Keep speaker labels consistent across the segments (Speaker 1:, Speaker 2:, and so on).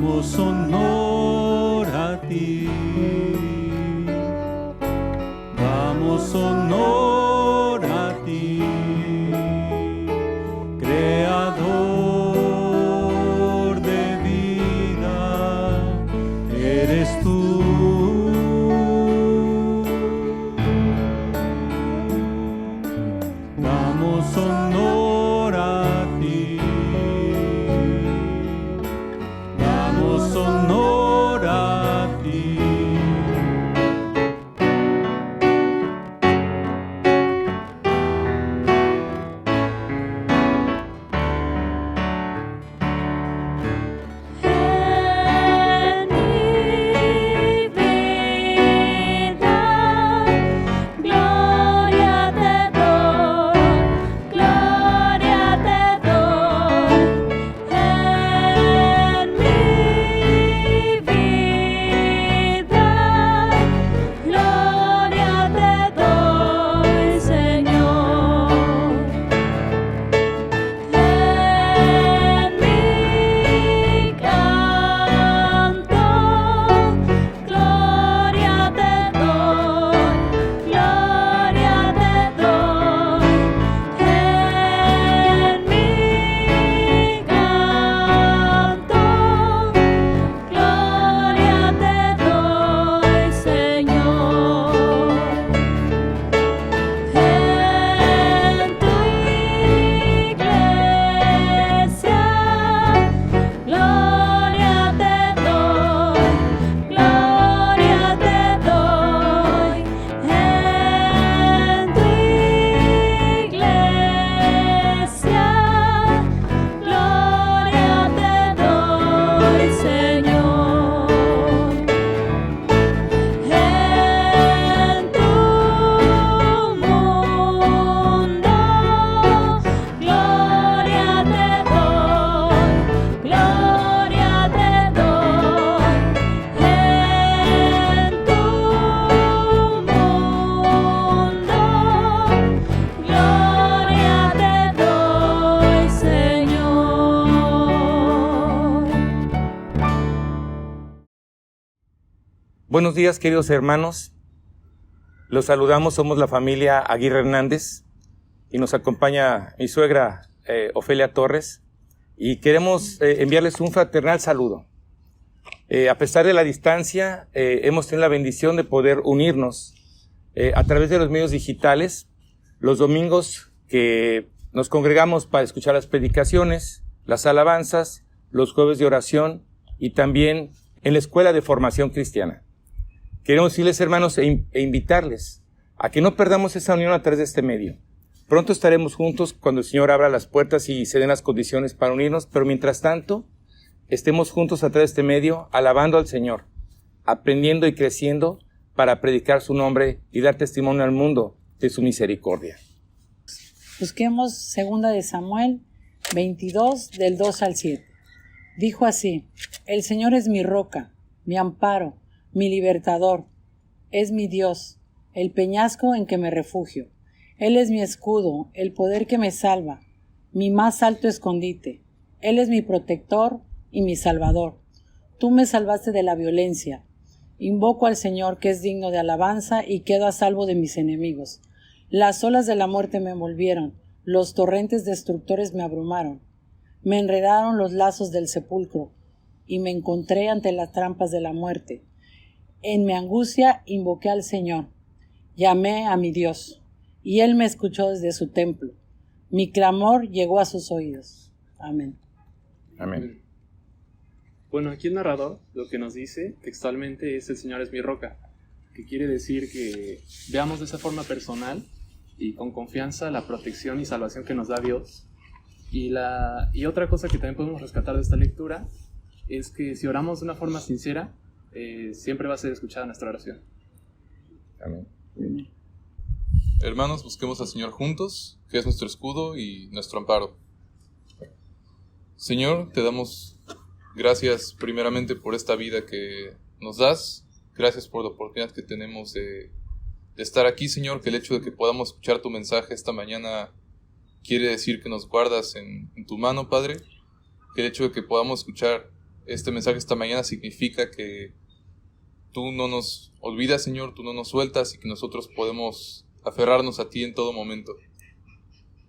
Speaker 1: Damos honor a ti. Damos honor a ti, Creador de vida, eres tú. Damos honor a ti. Damos honor a ti.
Speaker 2: Buenos días, queridos hermanos. Los saludamos, somos la familia Aguirre Hernández y nos acompaña mi suegra Ofelia Torres y queremos enviarles un fraternal saludo. A pesar de la distancia, hemos tenido la bendición de poder unirnos a través de los medios digitales los domingos que nos congregamos para escuchar las predicaciones, las alabanzas, los jueves de oración y también en la Escuela de Formación Cristiana. Queremos decirles, hermanos, e invitarles a que no perdamos esa unión a través de este medio. Pronto estaremos juntos cuando el Señor abra las puertas y se den las condiciones para unirnos, pero mientras tanto, estemos juntos a través de este medio, alabando al Señor, aprendiendo y creciendo para predicar su nombre y dar testimonio al mundo de su misericordia.
Speaker 3: Busquemos 2 de Samuel 22, del 2 al 7. Dijo así: El Señor es mi roca, mi amparo, mi libertador, es mi Dios, el peñasco en que me refugio. Él es mi escudo, el poder que me salva, mi más alto escondite. Él es mi protector y mi salvador. Tú me salvaste de la violencia. Invoco al Señor, que es digno de alabanza, y quedo a salvo de mis enemigos. Las olas de la muerte me envolvieron, los torrentes destructores me abrumaron. Me enredaron los lazos del sepulcro, y me encontré ante las trampas de la muerte. En mi angustia invoqué al Señor, llamé a mi Dios, y Él me escuchó desde su templo. Mi clamor llegó a sus oídos. Amén.
Speaker 2: Amén.
Speaker 4: Bueno, aquí el narrador lo que nos dice textualmente es: el Señor es mi roca, que quiere decir que veamos de esa forma personal y con confianza la protección y salvación que nos da Dios. Y otra cosa que también podemos rescatar de esta lectura es que si oramos de una forma sincera, siempre va a ser escuchada nuestra oración.
Speaker 2: Amén.
Speaker 5: Hermanos, busquemos al Señor juntos, que es nuestro escudo y nuestro amparo. Señor, te damos gracias primeramente por esta vida que nos das. Gracias por la oportunidad que tenemos de estar aquí, Señor, que el hecho de que podamos escuchar tu mensaje esta mañana quiere decir que nos guardas en tu mano, Padre. Que el hecho de que podamos escuchar este mensaje esta mañana significa que tú no nos olvidas, Señor, tú no nos sueltas y que nosotros podemos aferrarnos a ti en todo momento.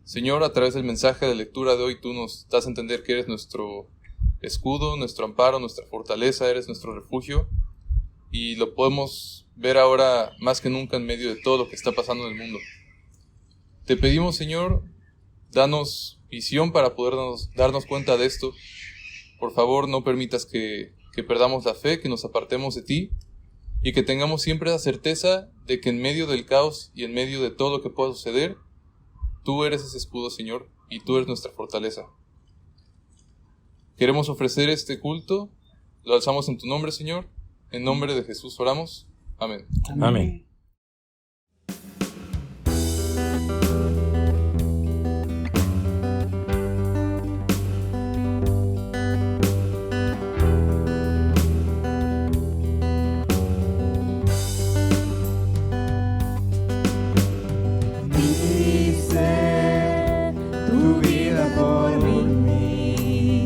Speaker 5: Señor, a través del mensaje de lectura de hoy, tú nos das a entender que eres nuestro escudo, nuestro amparo, nuestra fortaleza, eres nuestro refugio, y lo podemos ver ahora más que nunca en medio de todo lo que está pasando en el mundo. Te pedimos, Señor, danos visión para poder darnos cuenta de esto. Por favor, no permitas que perdamos la fe, que nos apartemos de ti, y que tengamos siempre la certeza de que en medio del caos y en medio de todo lo que pueda suceder, tú eres ese escudo, Señor, y tú eres nuestra fortaleza. Queremos ofrecer este culto, lo alzamos en tu nombre, Señor. En nombre de Jesús oramos. Amén.
Speaker 2: Amén.
Speaker 1: Diste tu vida por mí,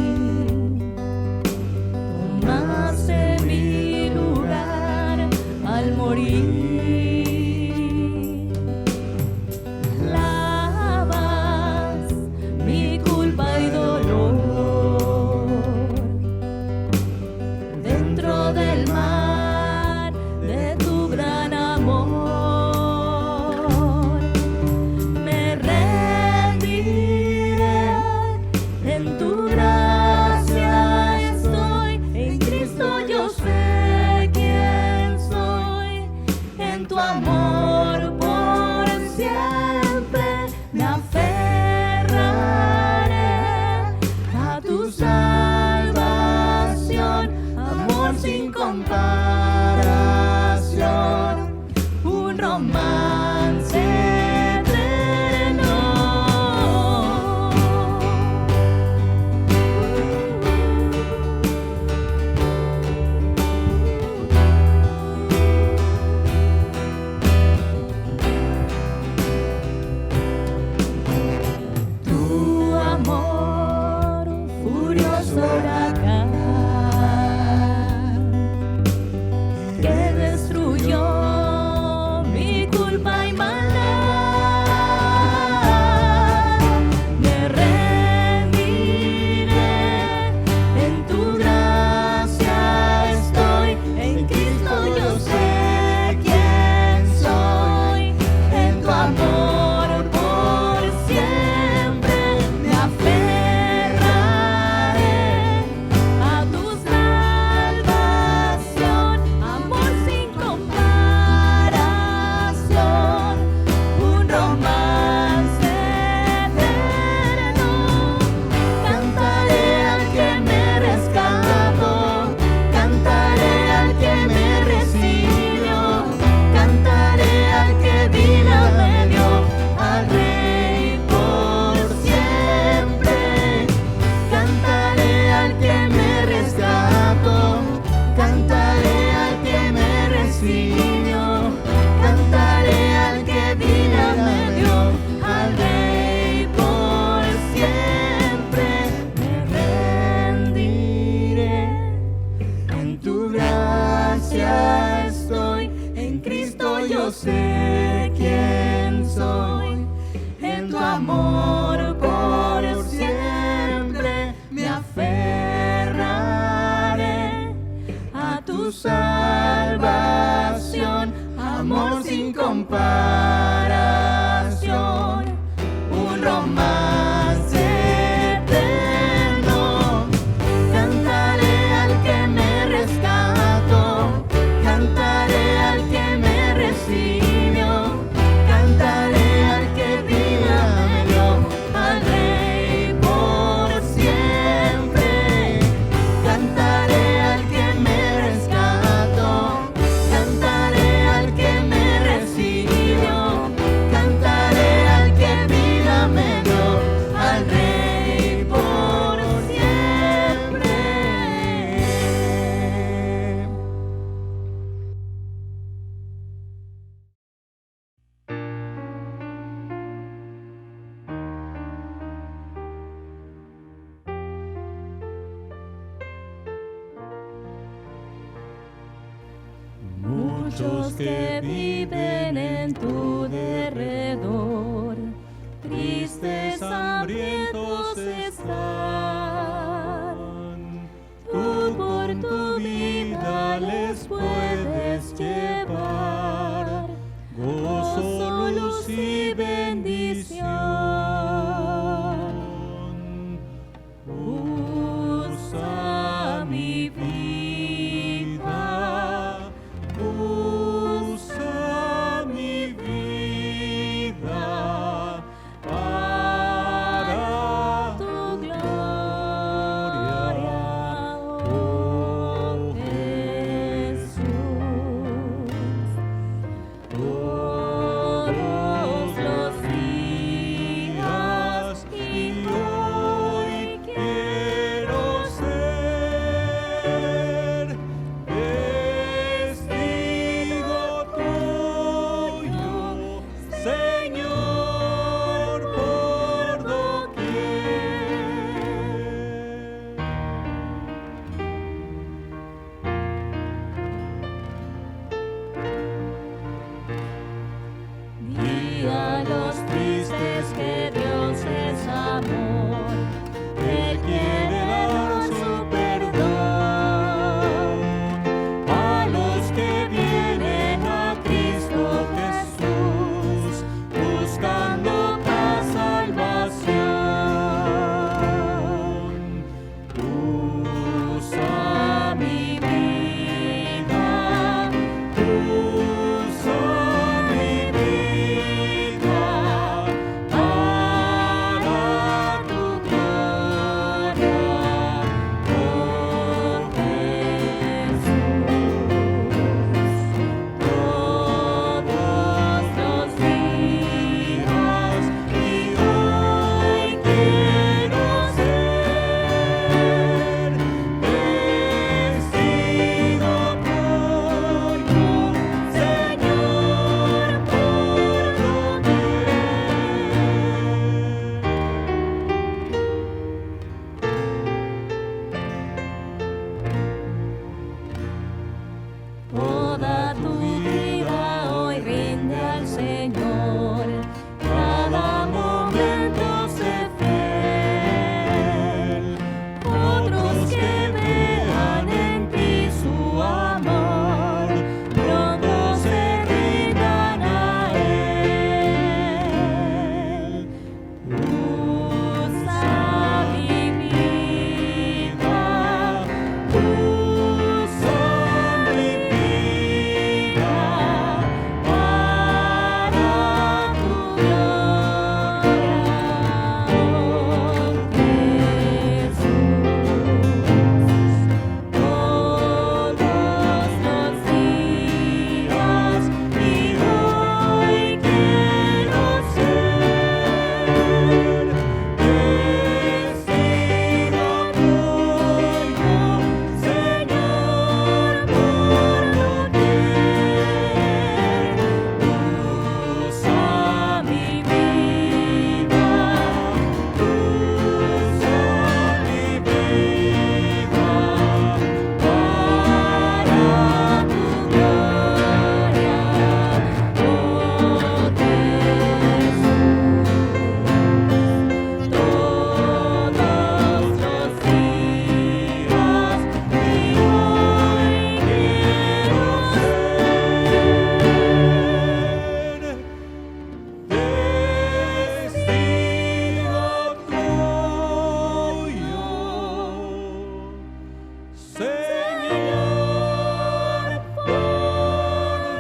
Speaker 1: tomaste mi lugar al morir. Lavas mi culpa y dolor dentro del mar de tu gran amor. Me rendiré, en tu gracia estoy, en Cristo yo sé quién soy, en tu amor por siempre me aferraré a tu salvación, amor sin comparación, un romance eterno. Tu amor, furioso huracán, que destruyó mi culpa y maldad. Me rendiré, en tu gracia estoy, en Cristo yo sé quién soy, en tu amor por siempre me aferraré a tu salvación, amor sin comparación, un romance eterno. Cantaré al que me rescató, cantaré al que me recibió, cantaré al que vida me dio, al Rey por siempre. Cantaré al que me rescató, cantaré al que me recibió, cantaré al que vida me dio, al Rey por siempre. Me rendiré, en tu gracia estoy, en Cristo yo sé quién soy, en tu amor por siempre me aferraré a tu salvación, amor sin comparación, un romance eterno. Cantaré al que me rescató, cantaré al que me recibió, cantaré al que vida me dio, al Rey por siempre. Cantaré al que me rescató, cantaré al que me recibió, muchos que viven en tu derredor, tristes, hambrientos están. Tú por tu vida les puedes llevar gozo, luz y bendición. Usa mi vida, usa mi vida para tu gloria, oh Jesús. Todos los días y hoy quiero ser testigo tuyo, Señor, por doquier. Di a los tristes que Dios es amor, Él quiere dar su perdón. A los que vienen a Cristo Jesús, buscando paz, salvación. Usa mi vida, usa mi vida para tu gloria, oh Jesús. Todos los días y hoy quiero ser testigo tuyo, Señor, por Toda tu vida hoy rinde al Señor, cada momento sé fiel. Otros que vean en ti su amor, pronto se rindan a Él. Usa mi vida, usa mi vida para tu gloria, oh Jesús. Todos los días y hoy quiero ser testigo tuyo, Señor, por doquier. Usa mi vida, usa mi vida para tu gloria, oh Jesús. Todos los días y hoy quiero ser testigo tuyo, Señor, por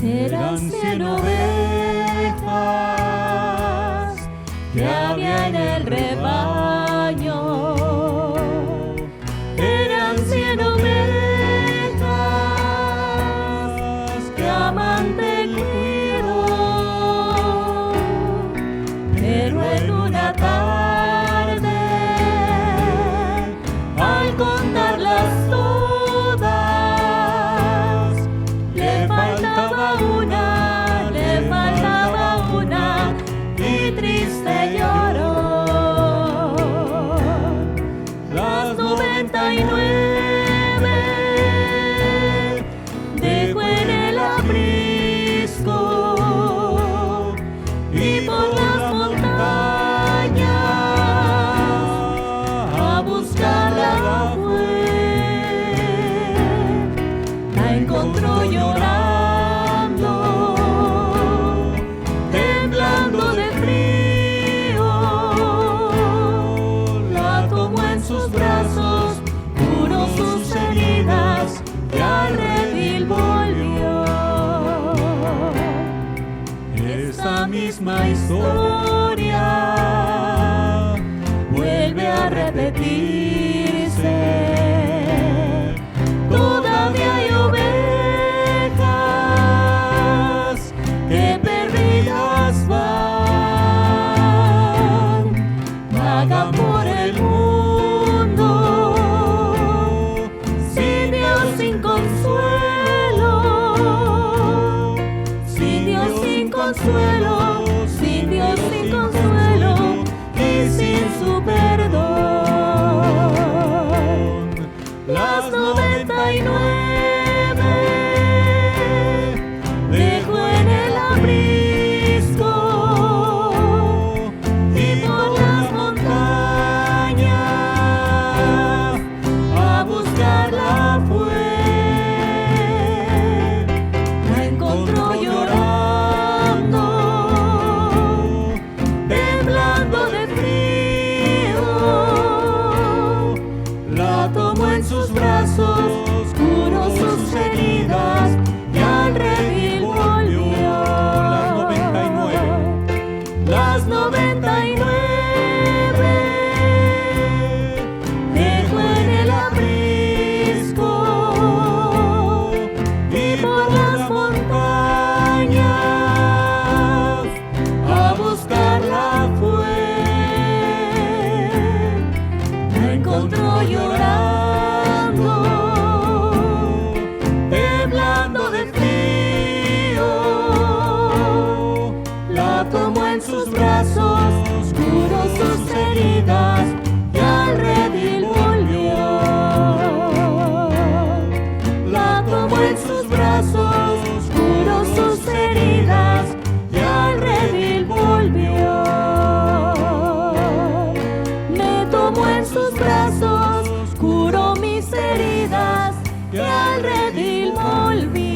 Speaker 1: Eran 100 ovejas que había en el rebaño. Eran 100 ovejas triste lloró. Las 99 dejó en el aprisco y por las montañas a buscarla fue. La encontró llorando, temblando de frío. La tomó en sus brazos, curó sus heridas y al redil volvió. Esta misma historia vuelve a repetirse. Todavía hay ovejas que perdidas van, vagan por el mundo, sin Dios, sin consuelo, sin Dios, sin consuelo, sin Dios, sin consuelo y sin su perdón. Las 99 dejó en el aprisco y por las montañas a buscarla fue. La encontró llorando, temblando de frío. La tomó en sus brazos, curó sus heridas y al redil volvió. Las 99 dejó en el aprisco y por las montañas a buscarla fue. La encontró llorando, temblando de frío. La tomó en sus brazos, curó sus heridas y al redil volvió. La tomó en sus brazos, curó sus heridas y al redil volvió. Me tomó en sus brazos, curó mis heridas y al redil volví.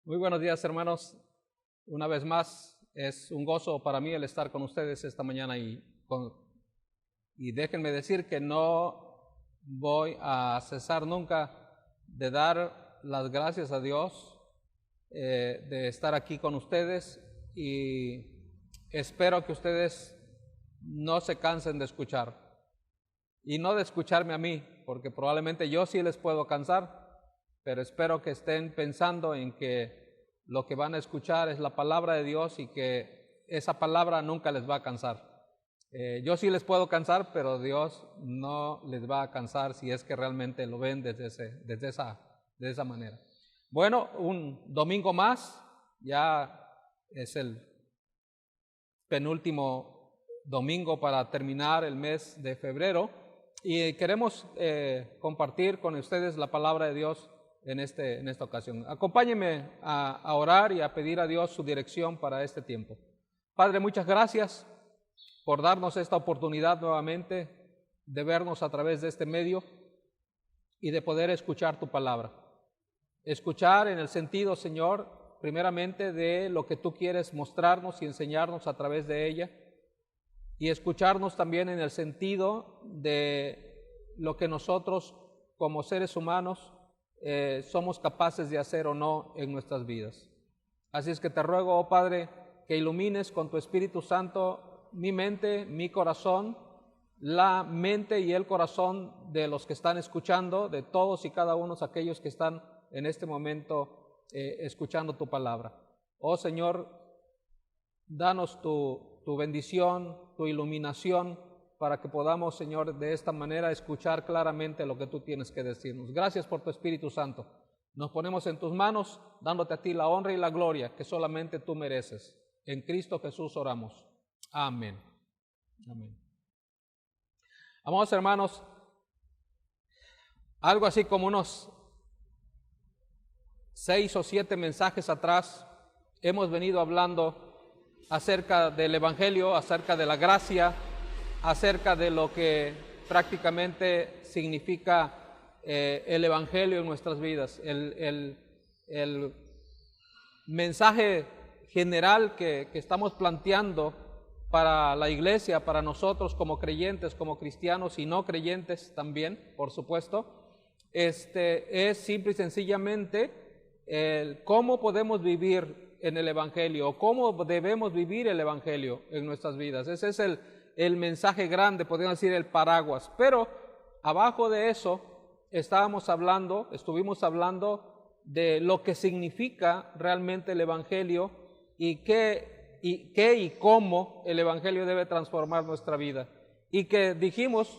Speaker 6: Muy buenos días, hermanos. Una vez más, es un gozo para mí el estar con ustedes esta mañana y déjenme decir que no voy a cesar nunca de dar las gracias a Dios, de estar aquí con ustedes, y espero que ustedes no se cansen de escuchar y no de escucharme a mí, porque probablemente yo sí les puedo cansar, pero espero que estén pensando en que lo que van a escuchar es la palabra de Dios y que esa palabra nunca les va a cansar. Yo sí les puedo cansar, pero Dios no les va a cansar si es que realmente lo ven desde esa manera. Bueno, un domingo más, ya es el penúltimo domingo para terminar el mes de febrero y queremos compartir con ustedes la palabra de Dios en esta ocasión. Acompáñenme a orar y a pedir a Dios su dirección para este tiempo. Padre, muchas gracias por darnos esta oportunidad nuevamente de vernos a través de este medio y de poder escuchar tu palabra. Escuchar en el sentido, Señor, primeramente de lo que tú quieres mostrarnos y enseñarnos a través de ella, y escucharnos también en el sentido de lo que nosotros como seres humanos somos capaces de hacer o no en nuestras vidas. Así es que te ruego, oh Padre, que ilumines con tu Espíritu Santo mi mente, mi corazón, la mente y el corazón de los que están escuchando, de todos y cada uno de aquellos que están en este momento escuchando tu palabra. Oh Señor, danos tu bendición, tu iluminación, para que podamos, Señor, de esta manera escuchar claramente lo que tú tienes que decirnos. Gracias por tu Espíritu Santo. Nos ponemos en tus manos, dándote a ti la honra y la gloria que solamente tú mereces. En Cristo Jesús oramos. Amén. Amén. Amados hermanos, algo así como unos 6 o 7 mensajes atrás, hemos venido hablando acerca del Evangelio, acerca de la gracia, acerca de lo que prácticamente significa el Evangelio en nuestras vidas. El mensaje general que estamos planteando para la iglesia, para nosotros como creyentes, como cristianos y no creyentes también, por supuesto, es simple y sencillamente cómo podemos vivir en el Evangelio, cómo debemos vivir el Evangelio en nuestras vidas. Ese es el mensaje grande, podemos decir el paraguas. Pero abajo de eso estuvimos hablando de lo que significa realmente el Evangelio y y cómo el Evangelio debe transformar nuestra vida. Y que dijimos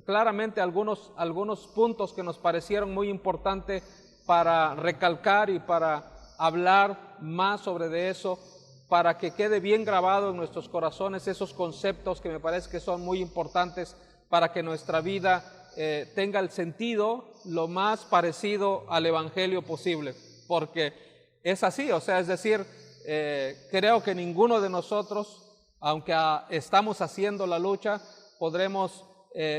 Speaker 6: claramente algunos puntos que nos parecieron muy importantes para recalcar y para hablar más sobre eso, para que quede bien grabado en nuestros corazones esos conceptos que me parece que son muy importantes para que nuestra vida tenga el sentido lo más parecido al Evangelio posible, porque es así, o sea, es decir, creo que ninguno de nosotros, aunque estamos haciendo la lucha, podremos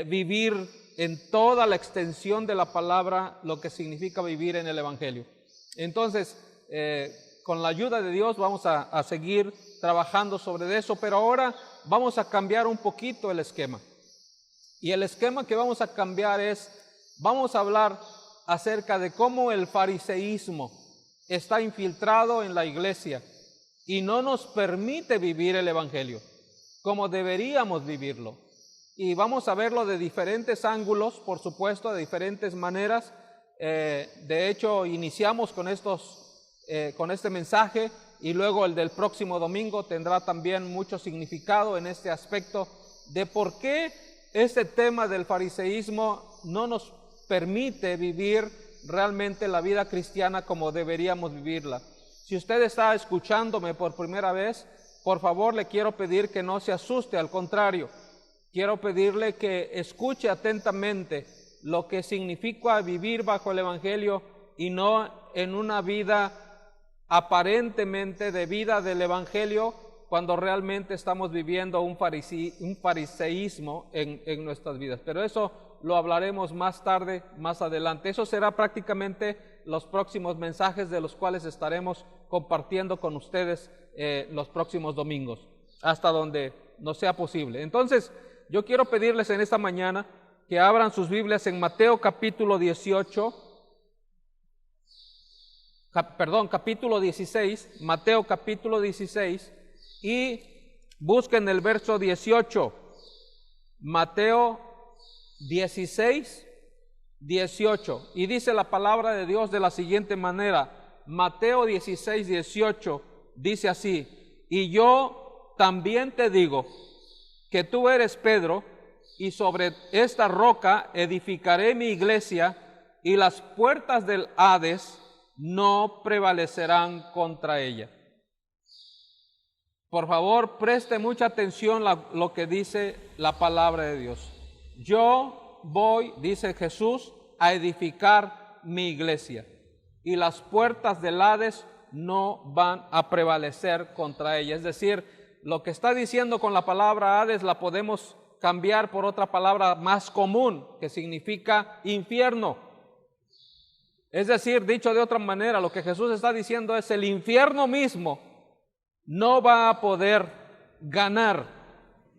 Speaker 6: vivir en toda la extensión de la palabra lo que significa vivir en el Evangelio. Entonces, con la ayuda de Dios vamos a seguir trabajando sobre eso, pero ahora vamos a cambiar un poquito el esquema. Y el esquema que vamos a cambiar vamos a hablar acerca de cómo el fariseísmo está infiltrado en la iglesia y no nos permite vivir el Evangelio como deberíamos vivirlo. Y vamos a verlo de diferentes ángulos, por supuesto, de diferentes maneras. De hecho, iniciamos con este mensaje y luego el del próximo domingo tendrá también mucho significado en este aspecto de por qué este tema del fariseísmo no nos permite vivir realmente la vida cristiana como deberíamos vivirla. Si usted está escuchándome por primera vez, por favor le quiero pedir que no se asuste, al contrario, quiero pedirle que escuche atentamente lo que significa vivir bajo el Evangelio y no en una vida aparentemente de vida del Evangelio, cuando realmente estamos viviendo un fariseísmo en nuestras vidas. Pero eso lo hablaremos más tarde, más adelante. Eso será prácticamente los próximos mensajes de los cuales estaremos compartiendo con ustedes los próximos domingos, hasta donde nos sea posible. Entonces, yo quiero pedirles en esta mañana que abran sus Biblias en Mateo capítulo 16, Mateo capítulo 16, y busquen el verso 18. Mateo 16, 18. Y dice la palabra de Dios de la siguiente manera. Mateo 16, 18 dice así: y yo también te digo que tú eres Pedro, y sobre esta roca edificaré mi iglesia, y las puertas del Hades no prevalecerán contra ella. Por favor, preste mucha atención a lo que dice la palabra de Dios. Yo voy, dice Jesús, a edificar mi iglesia, y las puertas del Hades no van a prevalecer contra ella. Es decir, lo que está diciendo con la palabra Hades la podemos cambiar por otra palabra más común, que significa infierno. Es decir, dicho de otra manera, lo que Jesús está diciendo es: el infierno mismo no va a poder ganar.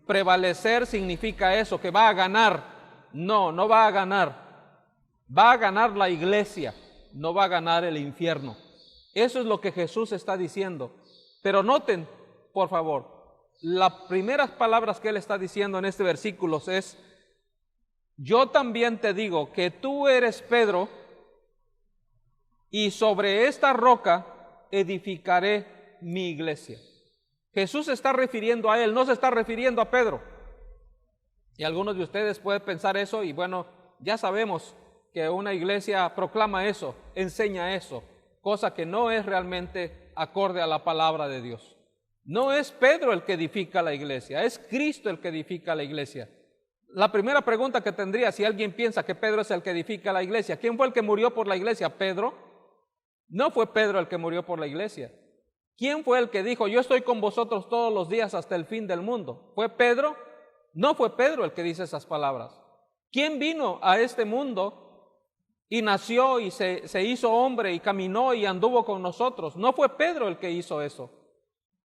Speaker 6: Prevalecer significa eso, que va a ganar. No va a ganar. Va a ganar la iglesia, no va a ganar el infierno. Eso es lo que Jesús está diciendo. Pero noten, por favor, las primeras palabras que Él está diciendo en este versículo es: yo también te digo que tú eres Pedro, y sobre esta roca edificaré mi iglesia. Jesús se está refiriendo a él, no se está refiriendo a Pedro. Y algunos de ustedes pueden pensar eso y bueno, ya sabemos que una iglesia proclama eso, enseña eso, cosa que no es realmente acorde a la palabra de Dios. No es Pedro el que edifica la iglesia, es Cristo el que edifica la iglesia. La primera pregunta que tendría, si alguien piensa que Pedro es el que edifica la iglesia, ¿quién fue el que murió por la iglesia? ¿Pedro? No fue Pedro el que murió por la iglesia. ¿Quién fue el que dijo, yo estoy con vosotros todos los días hasta el fin del mundo? ¿Fue Pedro? No fue Pedro el que dice esas palabras. ¿Quién vino a este mundo y nació y se hizo hombre y caminó y anduvo con nosotros? No fue Pedro el que hizo eso.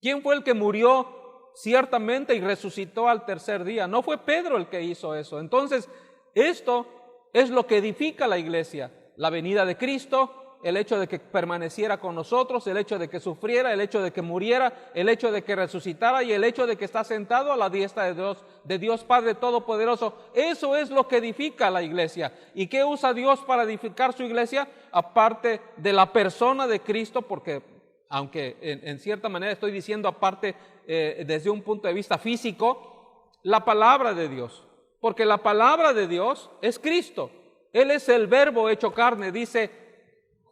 Speaker 6: ¿Quién fue el que murió ciertamente y resucitó al tercer día? No fue Pedro el que hizo eso. Entonces, esto es lo que edifica la iglesia, la venida de Cristo, el hecho de que permaneciera con nosotros, el hecho de que sufriera, el hecho de que muriera, el hecho de que resucitara y el hecho de que está sentado a la diestra de Dios Padre Todopoderoso. Eso es lo que edifica la iglesia. ¿Y qué usa Dios para edificar su iglesia? Aparte de la persona de Cristo, porque aunque en cierta manera estoy diciendo aparte desde un punto de vista físico, la palabra de Dios. Porque la palabra de Dios es Cristo. Él es el verbo hecho carne, dice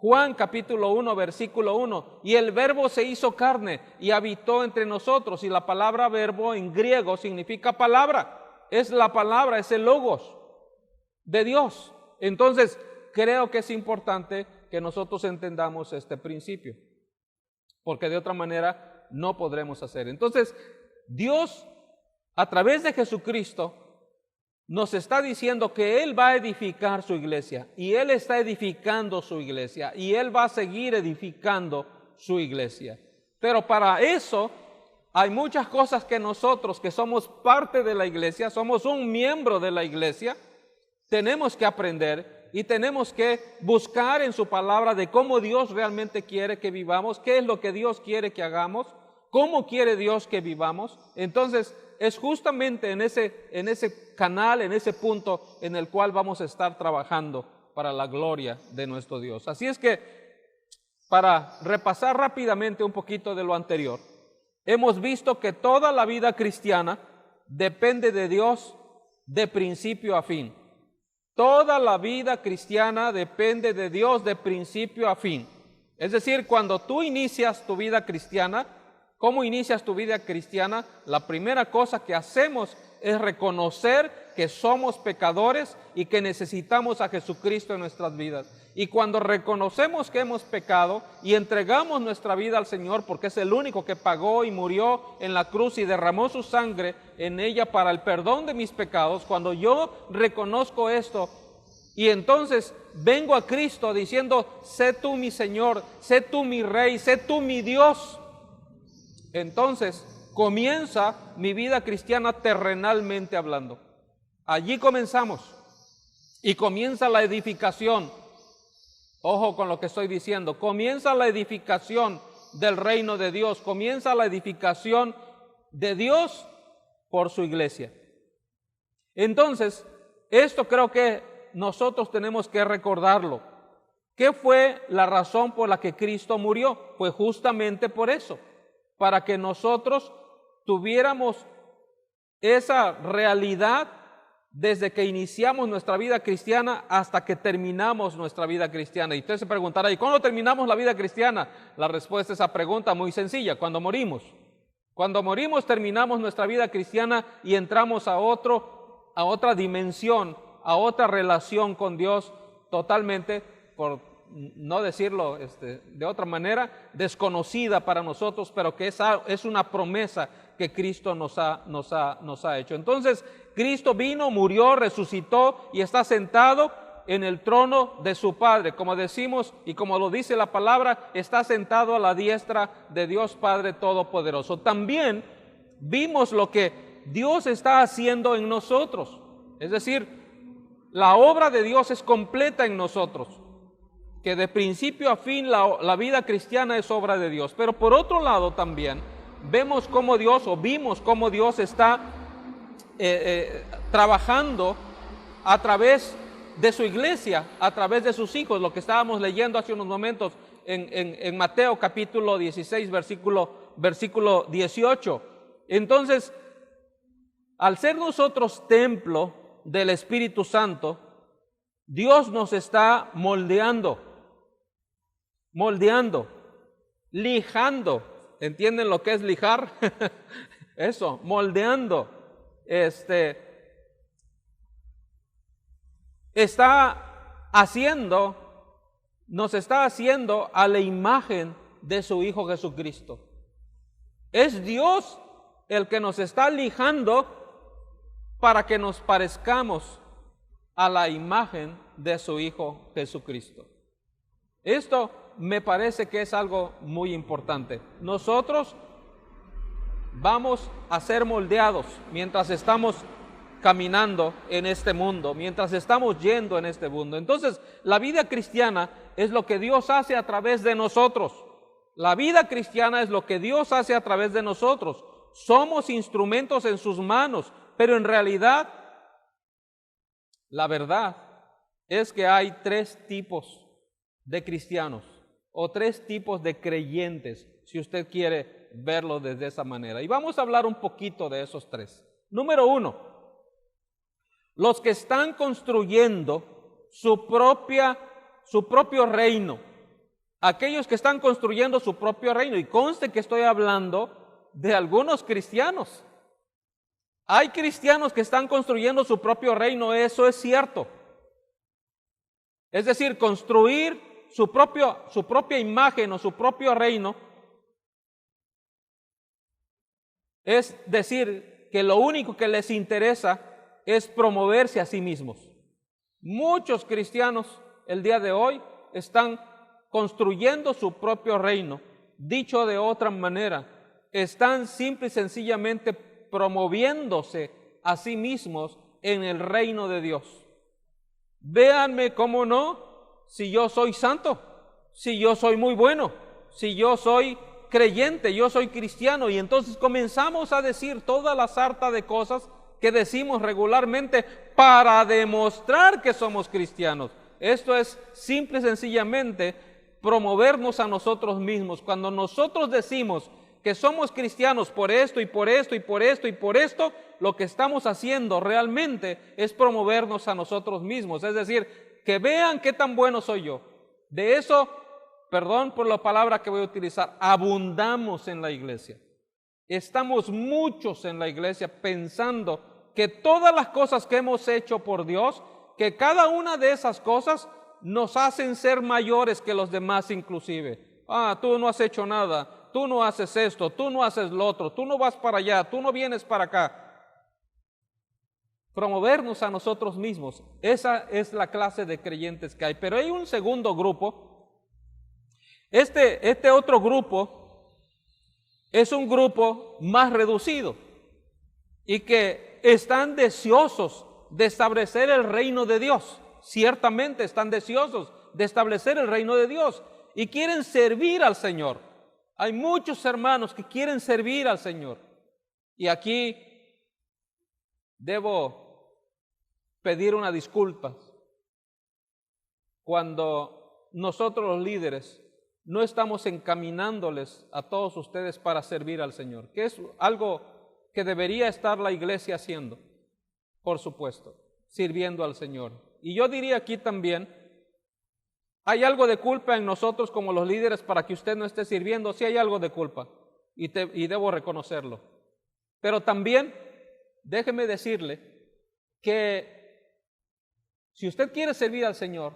Speaker 6: Juan capítulo 1, versículo 1, y el verbo se hizo carne y habitó entre nosotros, y la palabra verbo en griego significa palabra, es la palabra, es el logos de Dios. Entonces, creo que es importante que nosotros entendamos este principio, porque de otra manera no podremos hacer. Entonces, Dios, a través de Jesucristo, nos está diciendo que Él va a edificar su iglesia y Él está edificando su iglesia y Él va a seguir edificando su iglesia. Pero para eso hay muchas cosas que nosotros que somos parte de la iglesia, somos un miembro de la iglesia, tenemos que aprender y tenemos que buscar en su palabra de cómo Dios realmente quiere que vivamos, qué es lo que Dios quiere que hagamos, cómo quiere Dios que vivamos. Entonces, es justamente en ese canal, en ese punto en el cual vamos a estar trabajando para la gloria de nuestro Dios. Así es que, para repasar rápidamente un poquito de lo anterior, hemos visto que toda la vida cristiana depende de Dios de principio a fin. Toda la vida cristiana depende de Dios de principio a fin. Es decir, cuando tú inicias tu vida cristiana, ¿cómo inicias tu vida cristiana? La primera cosa que hacemos es reconocer que somos pecadores y que necesitamos a Jesucristo en nuestras vidas. Y cuando reconocemos que hemos pecado y entregamos nuestra vida al Señor, porque es el único que pagó y murió en la cruz y derramó su sangre en ella para el perdón de mis pecados, cuando yo reconozco esto y entonces vengo a Cristo diciendo, sé tú mi Señor, sé tú mi Rey, sé tú mi Dios, entonces comienza mi vida cristiana terrenalmente hablando. Allí comenzamos y comienza la edificación. Ojo con lo que estoy diciendo. Comienza la edificación del reino de Dios. Comienza la edificación de Dios por su iglesia. Entonces, esto creo que nosotros tenemos que recordarlo. ¿Qué fue la razón por la que Cristo murió? Pues justamente por eso, para que nosotros tuviéramos esa realidad desde que iniciamos nuestra vida cristiana hasta que terminamos nuestra vida cristiana. Y usted se preguntará, ¿y cuándo terminamos la vida cristiana? La respuesta a esa pregunta es muy sencilla, cuando morimos. Cuando morimos terminamos nuestra vida cristiana y entramos a otra dimensión, a otra relación con Dios totalmente, por no decirlo de otra manera, desconocida para nosotros, pero que es una promesa que Cristo nos ha hecho. Entonces, Cristo vino, murió, resucitó y está sentado en el trono de su Padre. Como decimos y como lo dice la palabra, está sentado a la diestra de Dios Padre Todopoderoso. También vimos lo que Dios está haciendo en nosotros. Es decir, la obra de Dios es completa en nosotros. Que de principio a fin la vida cristiana es obra de Dios. Pero por otro lado también vimos cómo Dios está trabajando a través de su iglesia, a través de sus hijos, lo que estábamos leyendo hace unos momentos en Mateo capítulo 16, versículo 18. Entonces, al ser nosotros templo del Espíritu Santo, Dios nos está moldeando, lijando. ¿Entienden lo que es lijar? Eso, moldeando. Nos está haciendo a la imagen de su Hijo Jesucristo. Es Dios el que nos está lijando para que nos parezcamos a la imagen de su Hijo Jesucristo. Esto me parece que es algo muy importante. Nosotros vamos a ser moldeados mientras estamos caminando en este mundo, mientras estamos yendo en este mundo. Entonces, la vida cristiana es lo que Dios hace a través de nosotros. La vida cristiana es lo que Dios hace a través de nosotros. Somos instrumentos en sus manos, pero en realidad, la verdad es que hay 3 tipos de cristianos o 3 tipos de creyentes, si usted quiere verlo desde esa manera. Y vamos a hablar un poquito de esos 3. Número 1, los que están construyendo su propio reino. Aquellos que están construyendo su propio reino. Y conste que estoy hablando de algunos cristianos. Hay cristianos que están construyendo su propio reino, eso es cierto. Es decir, construir su propia imagen o su propio reino, es decir, que lo único que les interesa es promoverse a sí mismos. Muchos cristianos el día de hoy están construyendo su propio reino. Dicho de otra manera, están simple y sencillamente promoviéndose a sí mismos en el reino de Dios. Véanme cómo no, si yo soy santo, si yo soy muy bueno, si yo soy creyente, yo soy cristiano, y entonces comenzamos a decir toda la sarta de cosas que decimos regularmente para demostrar que somos cristianos. Esto es simple y sencillamente promovernos a nosotros mismos. Cuando nosotros decimos que somos cristianos por esto y por esto y por esto y por esto, lo que estamos haciendo realmente es promovernos a nosotros mismos. Es decir, que vean qué tan bueno soy yo. De eso, perdón por la palabra que voy a utilizar, abundamos en la iglesia. Estamos muchos en la iglesia pensando que todas las cosas que hemos hecho por Dios, que cada una de esas cosas nos hacen ser mayores que los demás inclusive. Tú no has hecho nada, tú no haces esto, tú no haces lo otro, tú no vas para allá, tú no vienes para acá. Promovernos a nosotros mismos, esa es la clase de creyentes que hay. Pero hay un segundo grupo. Este otro grupo es un grupo más reducido y que están deseosos de establecer el reino de Dios. Ciertamente están deseosos de establecer el reino de Dios y quieren servir al Señor. Hay muchos hermanos que quieren servir al Señor. Y aquí debo pedir una disculpa cuando nosotros los líderes no estamos encaminándoles a todos ustedes para servir al Señor, que es algo que debería estar la iglesia haciendo, por supuesto, sirviendo al Señor. Y yo diría aquí también, hay algo de culpa en nosotros como los líderes para que usted no esté sirviendo. Sí hay algo de culpa y debo reconocerlo. Pero también, déjeme decirle que si usted quiere servir al Señor,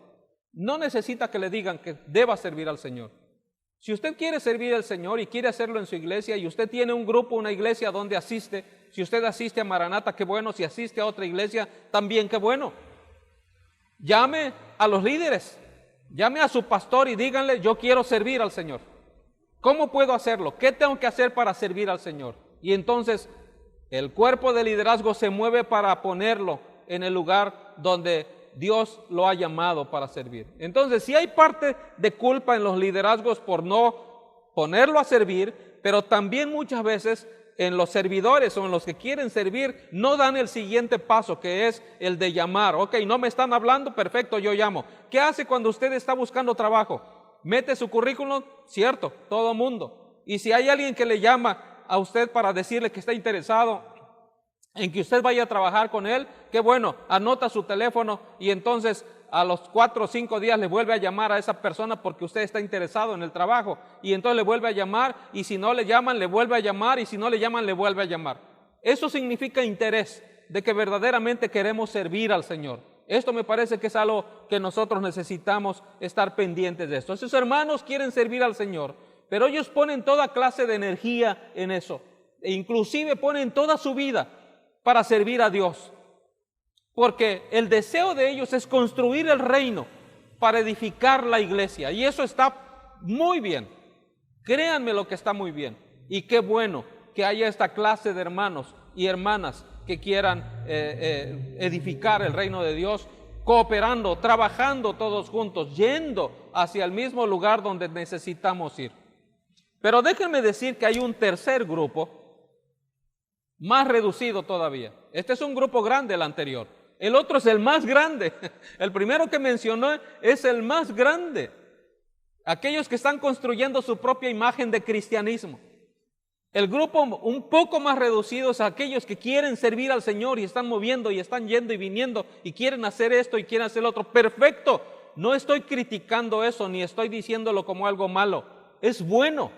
Speaker 6: no necesita que le digan que deba servir al Señor. Si usted quiere servir al Señor y quiere hacerlo en su iglesia y usted tiene un grupo, una iglesia donde asiste, si usted asiste a Maranata, qué bueno. Si asiste a otra iglesia, también qué bueno. Llame a los líderes, llame a su pastor y díganle, yo quiero servir al Señor. ¿Cómo puedo hacerlo? ¿Qué tengo que hacer para servir al Señor? Y entonces el cuerpo de liderazgo se mueve para ponerlo en el lugar donde Dios lo ha llamado para servir. Entonces, sí hay parte de culpa en los liderazgos por no ponerlo a servir, pero también muchas veces en los servidores o en los que quieren servir no dan el siguiente paso, que es el de llamar. Ok, no me están hablando, perfecto, yo llamo. ¿Qué hace cuando usted está buscando trabajo? Mete su currículum, cierto, todo mundo. Y si hay alguien que le llama a usted para decirle que está interesado en que usted vaya a trabajar con él, qué bueno, anota su teléfono y entonces a los 4 o 5 días le vuelve a llamar a esa persona porque usted está interesado en el trabajo, y entonces le vuelve a llamar, y si no le llaman le vuelve a llamar, y si no le llaman le vuelve a llamar. Eso significa interés, de que verdaderamente queremos servir al Señor. Esto me parece que es algo que nosotros necesitamos estar pendientes de esto. Esos hermanos quieren servir al Señor, pero ellos ponen toda clase de energía en eso, e inclusive ponen toda su vida para servir a Dios, porque el deseo de ellos es construir el reino para edificar la iglesia, y eso está muy bien. Créanme lo que está muy bien, y qué bueno que haya esta clase de hermanos y hermanas que quieran edificar el reino de Dios, cooperando, trabajando todos juntos, yendo hacia el mismo lugar donde necesitamos ir. Pero déjenme decir que hay un tercer grupo, más reducido todavía. Este es un grupo grande, el anterior. El otro es el más grande. El primero que mencionó es el más grande. Aquellos que están construyendo su propia imagen de cristianismo. El grupo un poco más reducido es aquellos que quieren servir al Señor y están moviendo y están yendo y viniendo y quieren hacer esto y quieren hacer lo otro. Perfecto. No estoy criticando eso ni estoy diciéndolo como algo malo. Es bueno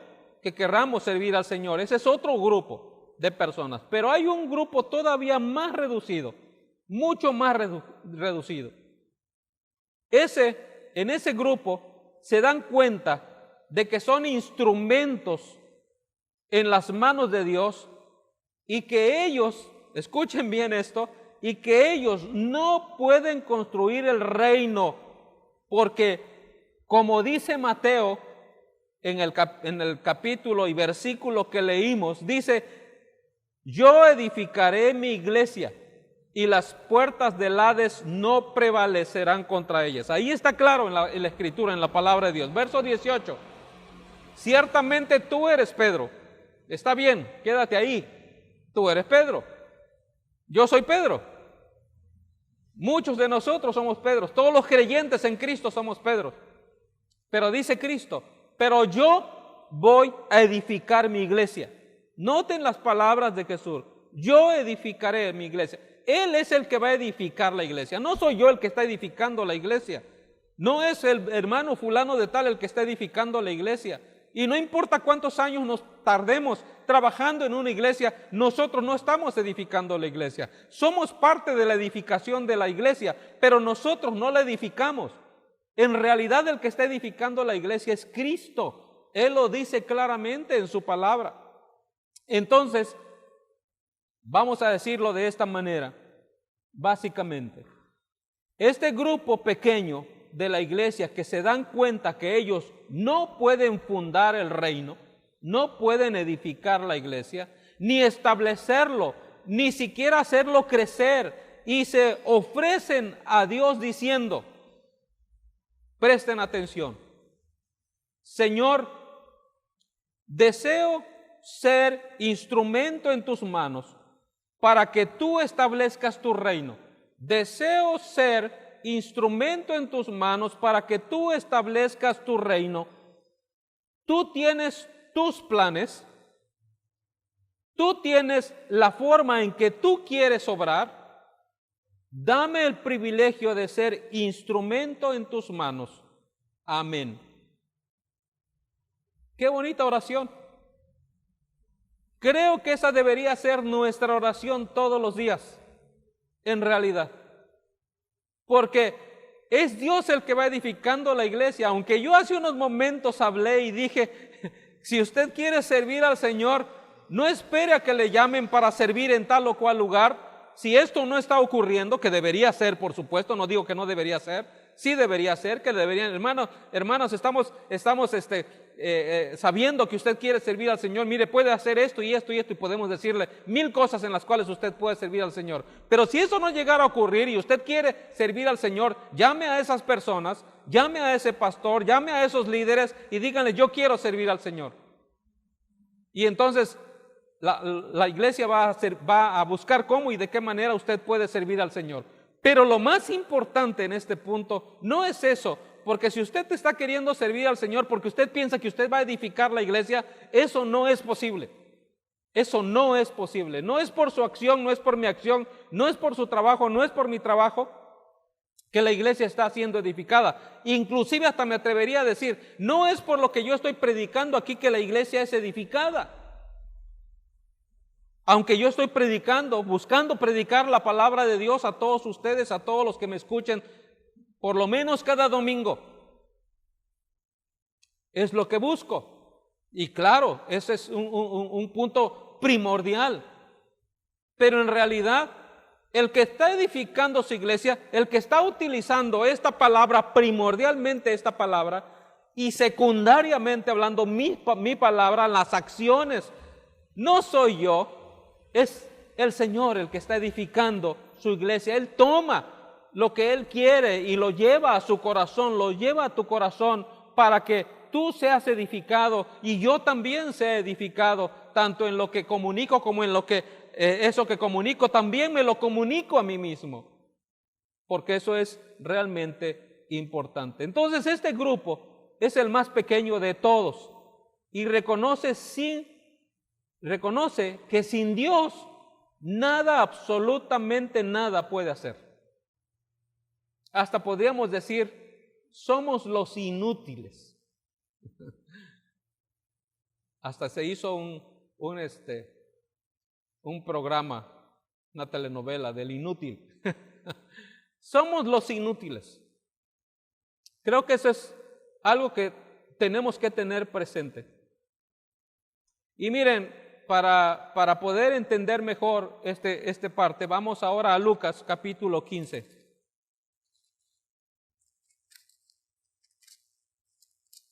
Speaker 6: que querramos servir al Señor. Ese es otro grupo de personas, pero hay un grupo todavía más reducido, mucho más reducido. En ese grupo se dan cuenta de que son instrumentos en las manos de Dios y que ellos, escuchen bien esto, y que ellos no pueden construir el reino porque, como dice Mateo en el capítulo y versículo que leímos, dice: yo edificaré mi iglesia y las puertas del Hades no prevalecerán contra ellas. Ahí está claro en la Escritura, en la palabra de Dios. Verso 18. Ciertamente tú eres Pedro. Está bien, quédate ahí. Tú eres Pedro. Yo soy Pedro. Muchos de nosotros somos Pedros. Todos los creyentes en Cristo somos Pedros. Pero dice Cristo, pero yo voy a edificar mi iglesia. Noten las palabras de Jesús. Yo edificaré mi iglesia. Él es el que va a edificar la iglesia. No soy yo el que está edificando la iglesia. No es el hermano fulano de tal el que está edificando la iglesia. Y no importa cuántos años nos tardemos trabajando en una iglesia, nosotros no estamos edificando la iglesia. Somos parte de la edificación de la iglesia, pero nosotros no la edificamos. En realidad el que está edificando la iglesia es Cristo. Él lo dice claramente en su palabra. Entonces, vamos a decirlo de esta manera, básicamente, este grupo pequeño de la iglesia que se dan cuenta que ellos no pueden fundar el reino, no pueden edificar la iglesia, ni establecerlo, ni siquiera hacerlo crecer, y se ofrecen a Dios diciendo, presten atención, Señor, deseo ser instrumento en tus manos para que tú establezcas tu reino. Deseo ser instrumento en tus manos para que tú establezcas tu reino. Tú tienes tus planes, tú tienes la forma en que tú quieres obrar. Dame el privilegio de ser instrumento en tus manos. Amén. Qué bonita oración. Creo que esa debería ser nuestra oración todos los días, en realidad. Porque es Dios el que va edificando la iglesia. Aunque yo hace unos momentos hablé y dije, si usted quiere servir al Señor, no espere a que le llamen para servir en tal o cual lugar. Si esto no está ocurriendo, que debería ser, por supuesto, no digo que no debería ser, sí debería ser, que deberían, hermanos, estamos sabiendo que usted quiere servir al Señor. Mire, puede hacer esto y esto y esto, y podemos decirle 1000 cosas en las cuales usted puede servir al Señor. Pero si eso no llegara a ocurrir y usted quiere servir al Señor, llame a esas personas, llame a ese pastor, llame a esos líderes y díganle, yo quiero servir al Señor. Y entonces la iglesia va a buscar cómo y de qué manera usted puede servir al Señor. Pero lo más importante en este punto no es eso, porque si usted está queriendo servir al Señor porque usted piensa que usted va a edificar la iglesia, eso no es posible. Eso no es posible. No es por su acción, no es por mi acción, no es por su trabajo, no es por mi trabajo que la iglesia está siendo edificada. Inclusive hasta me atrevería a decir, no es por lo que yo estoy predicando aquí que la iglesia es edificada. Aunque yo estoy predicando, buscando predicar la palabra de Dios a todos ustedes, a todos los que me escuchen, por lo menos cada domingo. Es lo que busco. Y claro, ese es un punto primordial. Pero en realidad, el que está edificando su iglesia, el que está utilizando esta palabra, primordialmente esta palabra, y secundariamente hablando mi palabra, las acciones, no soy yo, es el Señor el que está edificando su iglesia. Él toma lo que Él quiere y lo lleva a su corazón, lo lleva a tu corazón para que tú seas edificado y yo también sea edificado, tanto en lo que comunico como en lo que eso que comunico también me lo comunico a mí mismo, porque eso es realmente importante. Entonces este grupo es el más pequeño de todos y reconoce que sin Dios nada, absolutamente nada puede hacer. Hasta podríamos decir, somos los inútiles. Hasta se hizo un programa, una telenovela del inútil. Somos los inútiles. Creo que eso es algo que tenemos que tener presente. Y miren, para poder entender mejor esta parte, vamos ahora a Lucas capítulo 15.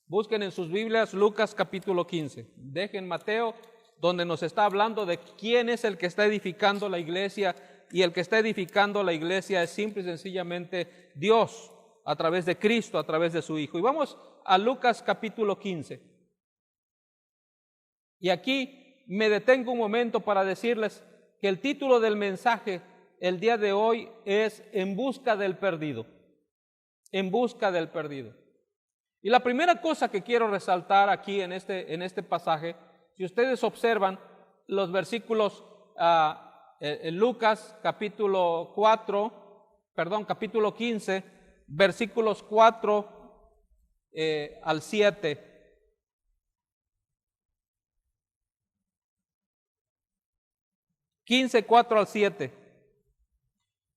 Speaker 6: Busquen en sus Biblias Lucas capítulo 15. Dejen Mateo, donde nos está hablando de quién es el que está edificando la iglesia, y el que está edificando la iglesia es simple y sencillamente Dios, a través de Cristo, a través de su Hijo. Y vamos a Lucas capítulo 15. Y aquí me detengo un momento para decirles que el título del mensaje el día de hoy es En busca del perdido. En busca del perdido. Y la primera cosa que quiero resaltar aquí en este pasaje, si ustedes observan los versículos en Lucas capítulo 15, versículos 4 al 7. (15, 4 al 7).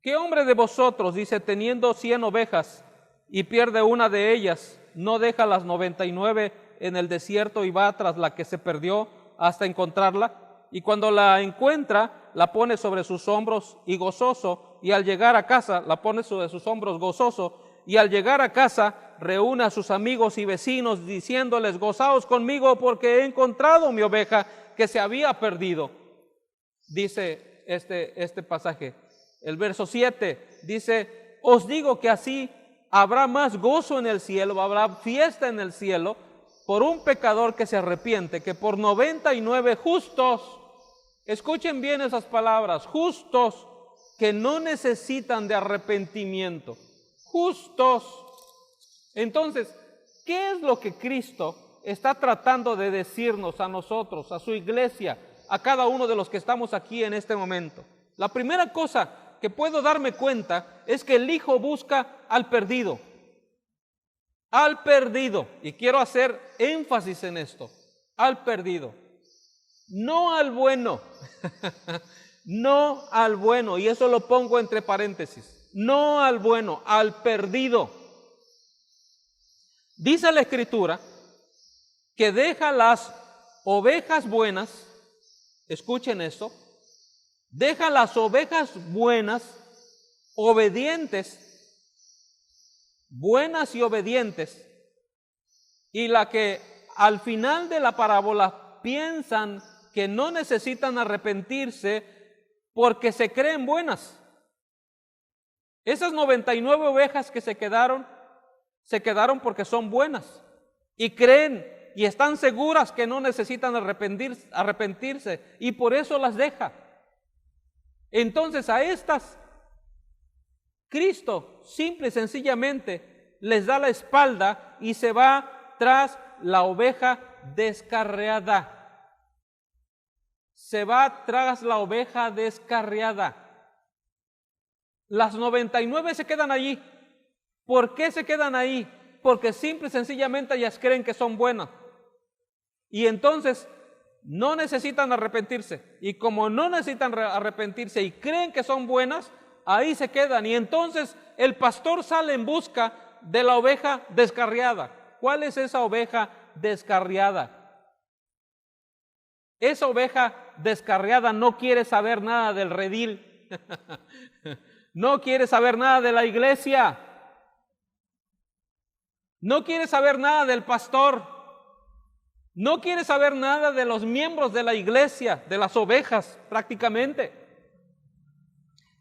Speaker 6: ¿Qué hombre de vosotros, dice, teniendo 100 ovejas y pierde una de ellas, no deja las 99 en el desierto y va tras la que se perdió hasta encontrarla? Y cuando la encuentra, la pone sobre sus hombros y gozoso, y al llegar a casa, la pone sobre sus hombros gozoso, y al llegar a casa, reúne a sus amigos y vecinos, diciéndoles, gozaos conmigo porque he encontrado mi oveja que se había perdido. Dice este pasaje. El verso 7 dice, os digo que así habrá más gozo en el cielo, habrá fiesta en el cielo por un pecador que se arrepiente que por 99 justos. Escuchen bien esas palabras, justos que no necesitan de arrepentimiento, justos. Entonces, ¿qué es lo que Cristo está tratando de decirnos a nosotros, a su iglesia, a cada uno de los que estamos aquí en este momento? La primera cosa que puedo darme cuenta es que el Hijo busca al perdido. Al perdido. Y quiero hacer énfasis en esto. Al perdido. No al bueno. No al bueno. Y eso lo pongo entre paréntesis. No al bueno, al perdido. Dice la Escritura que deja las ovejas buenas. Escuchen esto. Deja las ovejas buenas, obedientes, buenas y obedientes, y la que al final de la parábola piensan que no necesitan arrepentirse porque se creen buenas. Esas 99 ovejas que se quedaron porque son buenas y creen y están seguras que no necesitan arrepentirse, y por eso las deja. Entonces a estas, Cristo simple y sencillamente les da la espalda y se va tras la oveja descarriada. se va tras la oveja descarriada. Las 99 se quedan allí. ¿Por qué se quedan ahí? Porque simple y sencillamente ellas creen que son buenas. Y entonces no necesitan arrepentirse. Y como no necesitan arrepentirse y creen que son buenas, ahí se quedan. Y entonces el pastor sale en busca de la oveja descarriada. ¿Cuál es esa oveja descarriada? Esa oveja descarriada no quiere saber nada del redil. No quiere saber nada de la iglesia. No quiere saber nada del pastor. No quiere saber nada de los miembros de la iglesia, de las ovejas prácticamente.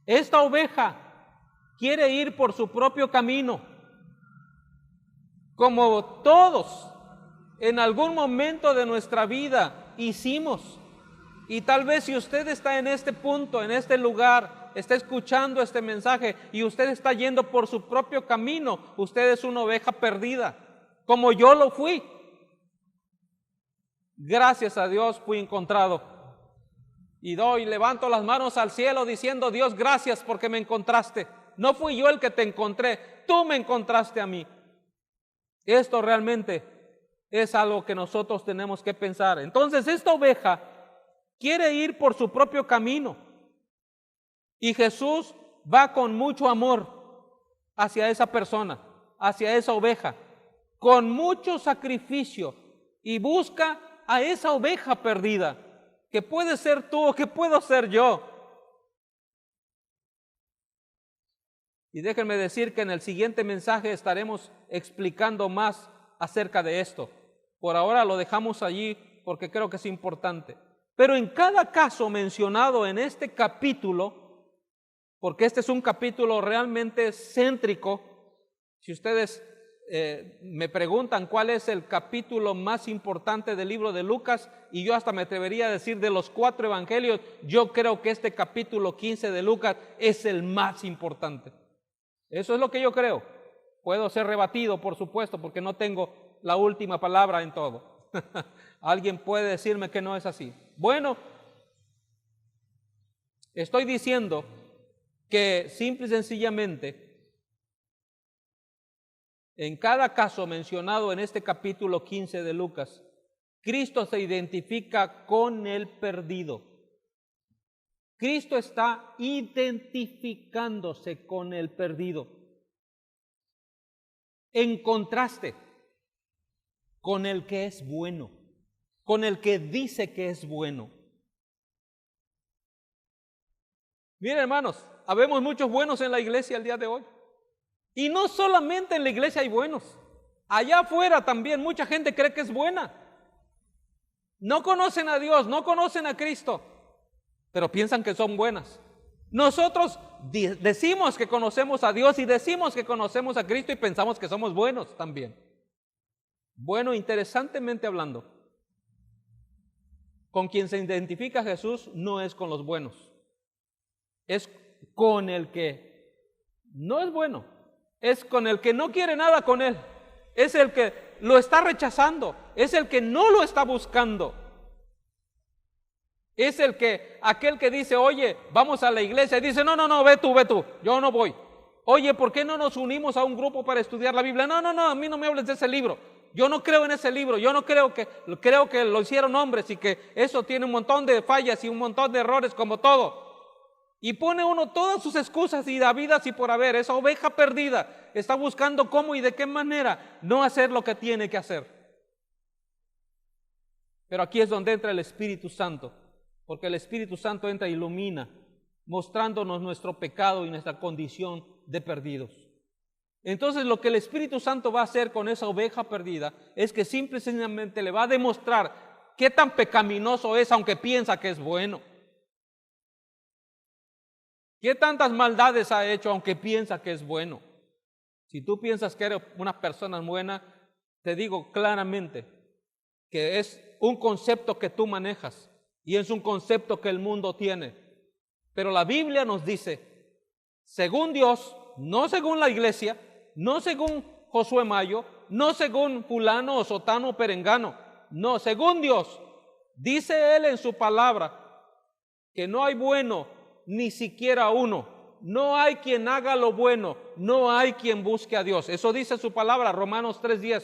Speaker 6: Esta oveja quiere ir por su propio camino. Como todos en algún momento de nuestra vida hicimos. Y tal vez si usted está en este punto, en este lugar, está escuchando este mensaje y usted está yendo por su propio camino, usted es una oveja perdida, como yo lo fui. Gracias a Dios fui encontrado. Y levanto las manos al cielo diciendo: Dios, gracias porque me encontraste. No fui yo el que te encontré, tú me encontraste a mí. Esto realmente es algo que nosotros tenemos que pensar. Entonces esta oveja quiere ir por su propio camino. Y Jesús va con mucho amor hacia esa persona, hacia esa oveja, con mucho sacrificio, y busca a esa oveja perdida, que puede ser tú o que puedo ser yo. Y déjenme decir que en el siguiente mensaje estaremos explicando más acerca de esto. Por ahora lo dejamos allí porque creo que es importante. Pero en cada caso mencionado en este capítulo, porque este es un capítulo realmente céntrico, si ustedes me preguntan cuál es el capítulo más importante del libro de Lucas, y yo hasta me atrevería a decir de los 4 evangelios, yo creo que este capítulo 15 de Lucas es el más importante. Eso es lo que yo creo. Puedo ser rebatido, por supuesto, porque no tengo la última palabra en todo. Alguien puede decirme que no es así. Bueno, estoy diciendo que simple y sencillamente, en cada caso mencionado en este capítulo 15 de Lucas, Cristo se identifica con el perdido. Cristo está identificándose con el perdido, en contraste con el que es bueno, con el que dice que es bueno. Miren, hermanos, habemos muchos buenos en la iglesia el día de hoy. Y no solamente en la iglesia hay buenos. Allá afuera también mucha gente cree que es buena. No conocen a Dios, no conocen a Cristo, pero piensan que son buenas. Nosotros decimos que conocemos a Dios y decimos que conocemos a Cristo y pensamos que somos buenos también. Bueno, interesantemente hablando, con quien se identifica Jesús no es con los buenos. Es con el que no es bueno, es con el que no quiere nada con él, es el que lo está rechazando, es el que no lo está buscando, es aquel que dice: oye, vamos a la iglesia, y dice: no, ve tú, yo no voy. Oye, ¿por qué no nos unimos a un grupo para estudiar la Biblia? No, a mí no me hables de ese libro, yo no creo en ese libro, yo no creo que lo hicieron hombres y que eso tiene un montón de fallas y un montón de errores como todo. Y pone uno todas sus excusas y habidas y por haber. Esa oveja perdida está buscando cómo y de qué manera no hacer lo que tiene que hacer. Pero aquí es donde entra el Espíritu Santo, porque el Espíritu Santo entra e ilumina, mostrándonos nuestro pecado y nuestra condición de perdidos. Entonces lo que el Espíritu Santo va a hacer con esa oveja perdida es que simple y sencillamente le va a demostrar qué tan pecaminoso es, aunque piensa que es bueno. ¿Qué tantas maldades ha hecho aunque piensa que es bueno? Si tú piensas que eres una persona buena, te digo claramente que es un concepto que tú manejas y es un concepto que el mundo tiene. Pero la Biblia nos dice, según Dios, no según la iglesia, no según Josué Mayo, no según fulano o sotano o perengano, no, según Dios, dice Él en su palabra que no hay bueno, ni siquiera uno. No hay quien haga lo bueno, no hay quien busque a Dios. Eso dice su palabra, Romanos 3:10.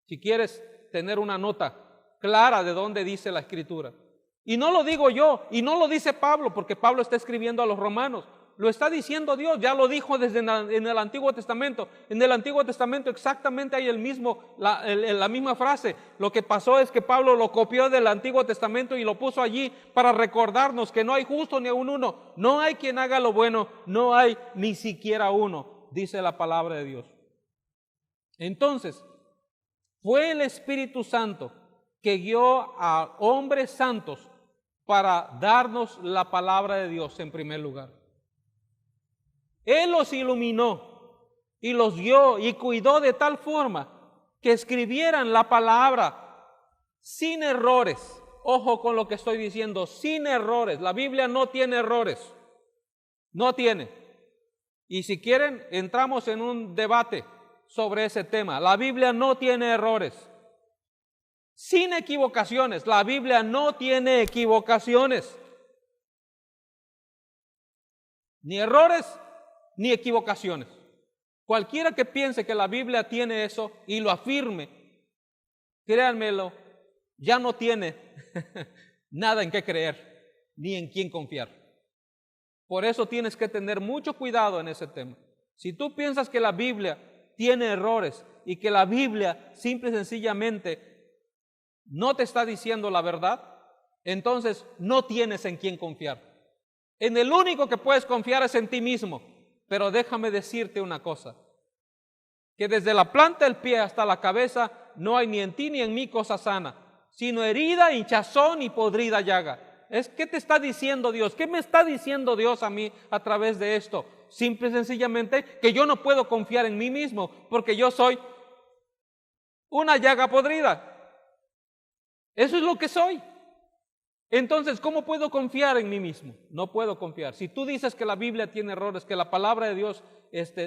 Speaker 6: Si quieres tener una nota clara de dónde dice la Escritura. Y no lo digo yo, y no lo dice Pablo, porque Pablo está escribiendo a los romanos. Lo está diciendo Dios, ya lo dijo desde en el Antiguo Testamento. En el Antiguo Testamento exactamente hay la misma frase. Lo que pasó es que Pablo lo copió del Antiguo Testamento y lo puso allí para recordarnos que no hay justo ni aun uno. No hay quien haga lo bueno, no hay ni siquiera uno, dice la palabra de Dios. Entonces, fue el Espíritu Santo que guió a hombres santos para darnos la palabra de Dios en primer lugar. Él los iluminó y los guió y cuidó de tal forma que escribieran la palabra sin errores. Ojo con lo que estoy diciendo, sin errores. La Biblia no tiene errores, no tiene. Y si quieren, entramos en un debate sobre ese tema. La Biblia no tiene errores. Sin equivocaciones, la Biblia no tiene equivocaciones. Ni errores, ni equivocaciones. Cualquiera que piense que la Biblia tiene eso y lo afirme, créanmelo, ya no tiene nada en qué creer, ni en quién confiar. Por eso tienes que tener mucho cuidado en ese tema. Si tú piensas que la Biblia tiene errores y que la Biblia simple y sencillamente no te está diciendo la verdad, entonces no tienes en quién confiar. En el único que puedes confiar es en ti mismo. Pero déjame decirte una cosa, que desde la planta del pie hasta la cabeza no hay ni en ti ni en mí cosa sana, sino herida, hinchazón y podrida llaga. ¿Qué te está diciendo Dios? ¿Qué me está diciendo Dios a mí a través de esto? Simple y sencillamente que yo no puedo confiar en mí mismo porque yo soy una llaga podrida. Eso es lo que soy. Entonces, ¿cómo puedo confiar en mí mismo? No puedo confiar. Si tú dices que la Biblia tiene errores, que la palabra de Dios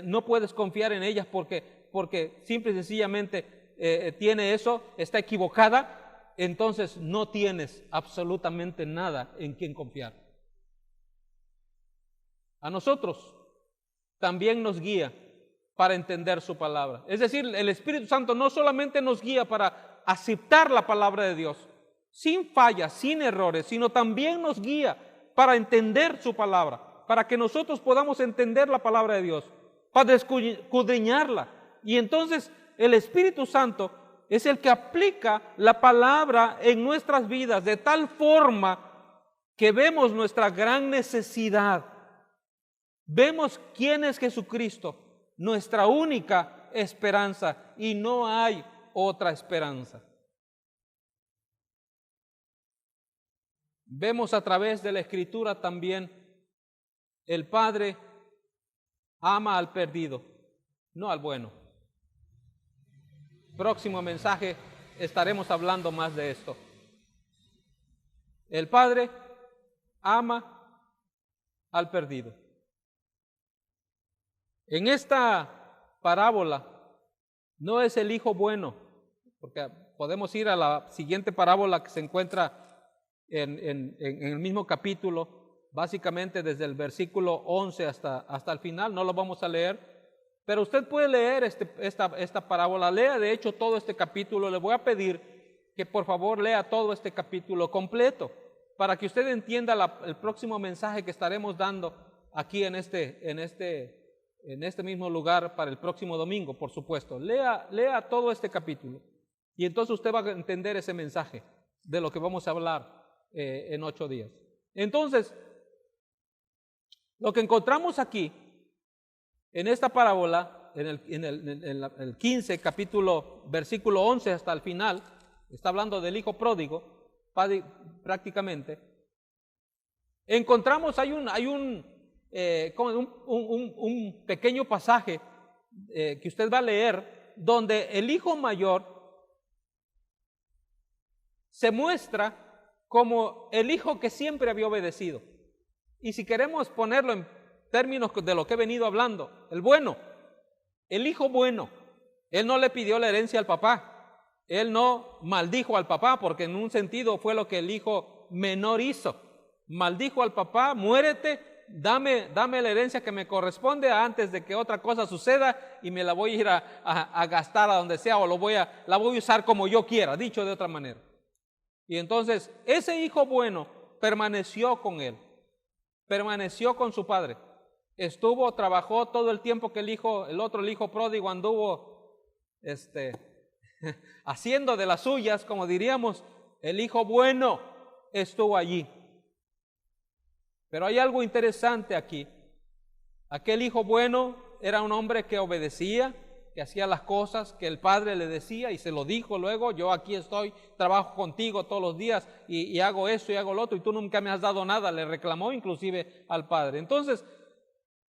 Speaker 6: no puedes confiar en ellas porque simple y sencillamente tiene eso, está equivocada, entonces no tienes absolutamente nada en quien confiar. A nosotros también nos guía para entender su palabra. Es decir, el Espíritu Santo no solamente nos guía para aceptar la palabra de Dios, sin fallas, sin errores, sino también nos guía para entender su palabra, para que nosotros podamos entender la palabra de Dios, para escudriñarla. Y entonces el Espíritu Santo es el que aplica la palabra en nuestras vidas de tal forma que vemos nuestra gran necesidad. Vemos quién es Jesucristo, nuestra única esperanza, y no hay otra esperanza. Vemos a través de la Escritura también el Padre ama al perdido, no al bueno. Próximo mensaje estaremos hablando más de esto. El Padre ama al perdido. En esta parábola no es el hijo bueno, porque podemos ir a la siguiente parábola que se encuentra en el mismo capítulo, básicamente desde el versículo 11 hasta el final. No lo vamos a leer, pero usted puede leer esta parábola. Lea de hecho todo este capítulo. Le voy a pedir que por favor lea todo este capítulo completo para que usted entienda el próximo mensaje que estaremos dando aquí en este mismo lugar para el próximo domingo, por supuesto. Lea todo este capítulo y entonces usted va a entender ese mensaje de lo que vamos a hablar en 8 días. Entonces, lo que encontramos aquí en esta parábola, en el 15 capítulo, versículo 11 hasta el final, está hablando del hijo pródigo, prácticamente. Encontramos, hay un pequeño pasaje que usted va a leer, donde el hijo mayor se muestra como el hijo que siempre había obedecido. Y si queremos ponerlo en términos de lo que he venido hablando, el bueno, el hijo bueno, él no le pidió la herencia al papá, él no maldijo al papá, porque en un sentido fue lo que el hijo menor hizo. maldijo al papá, muérete, dame la herencia que me corresponde antes de que otra cosa suceda y me la voy a ir a gastar a donde sea o la voy a usar como yo quiera, dicho de otra manera. Y entonces ese hijo bueno permaneció con él, permaneció con su padre, trabajó todo el tiempo que el hijo pródigo anduvo haciendo de las suyas, como diríamos. El hijo bueno estuvo allí. Pero hay algo interesante aquí. Aquel hijo bueno era un hombre que obedecía, que hacía las cosas que el padre le decía y se lo dijo luego: yo aquí estoy, trabajo contigo todos los días y hago esto y hago lo otro y tú nunca me has dado nada. Le reclamó inclusive al padre. Entonces,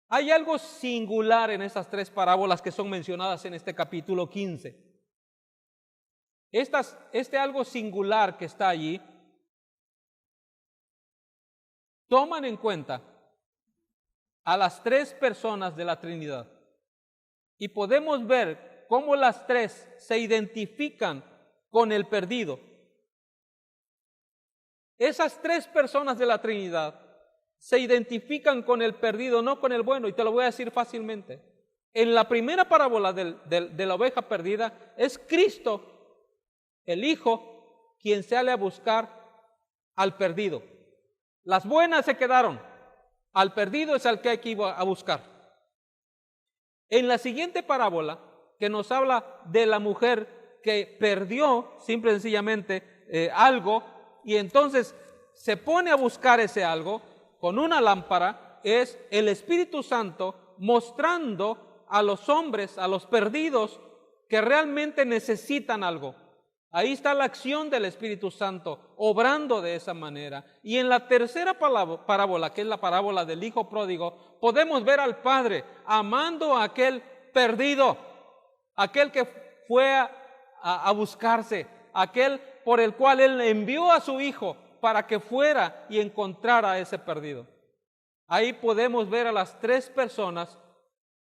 Speaker 6: hay algo singular en estas tres parábolas que son mencionadas en este capítulo 15. Este algo singular que está allí, toman en cuenta a las tres personas de la Trinidad. Y podemos ver cómo las tres se identifican con el perdido. Esas tres personas de la Trinidad se identifican con el perdido, no con el bueno. Y te lo voy a decir fácilmente. En la primera parábola de la oveja perdida, es Cristo, el Hijo, quien sale a buscar al perdido. Las buenas se quedaron, al perdido es al que hay que ir a buscar. En la siguiente parábola, que nos habla de la mujer que perdió simple y sencillamente algo, y entonces se pone a buscar ese algo con una lámpara, es el Espíritu Santo mostrando a los hombres, a los perdidos, que realmente necesitan algo. Ahí está la acción del Espíritu Santo, obrando de esa manera. Y en la tercera parábola, que es la parábola del Hijo Pródigo, podemos ver al Padre amando a aquel perdido, aquel que fue a buscarse, aquel por el cual Él envió a su Hijo para que fuera y encontrara a ese perdido. Ahí podemos ver a las tres personas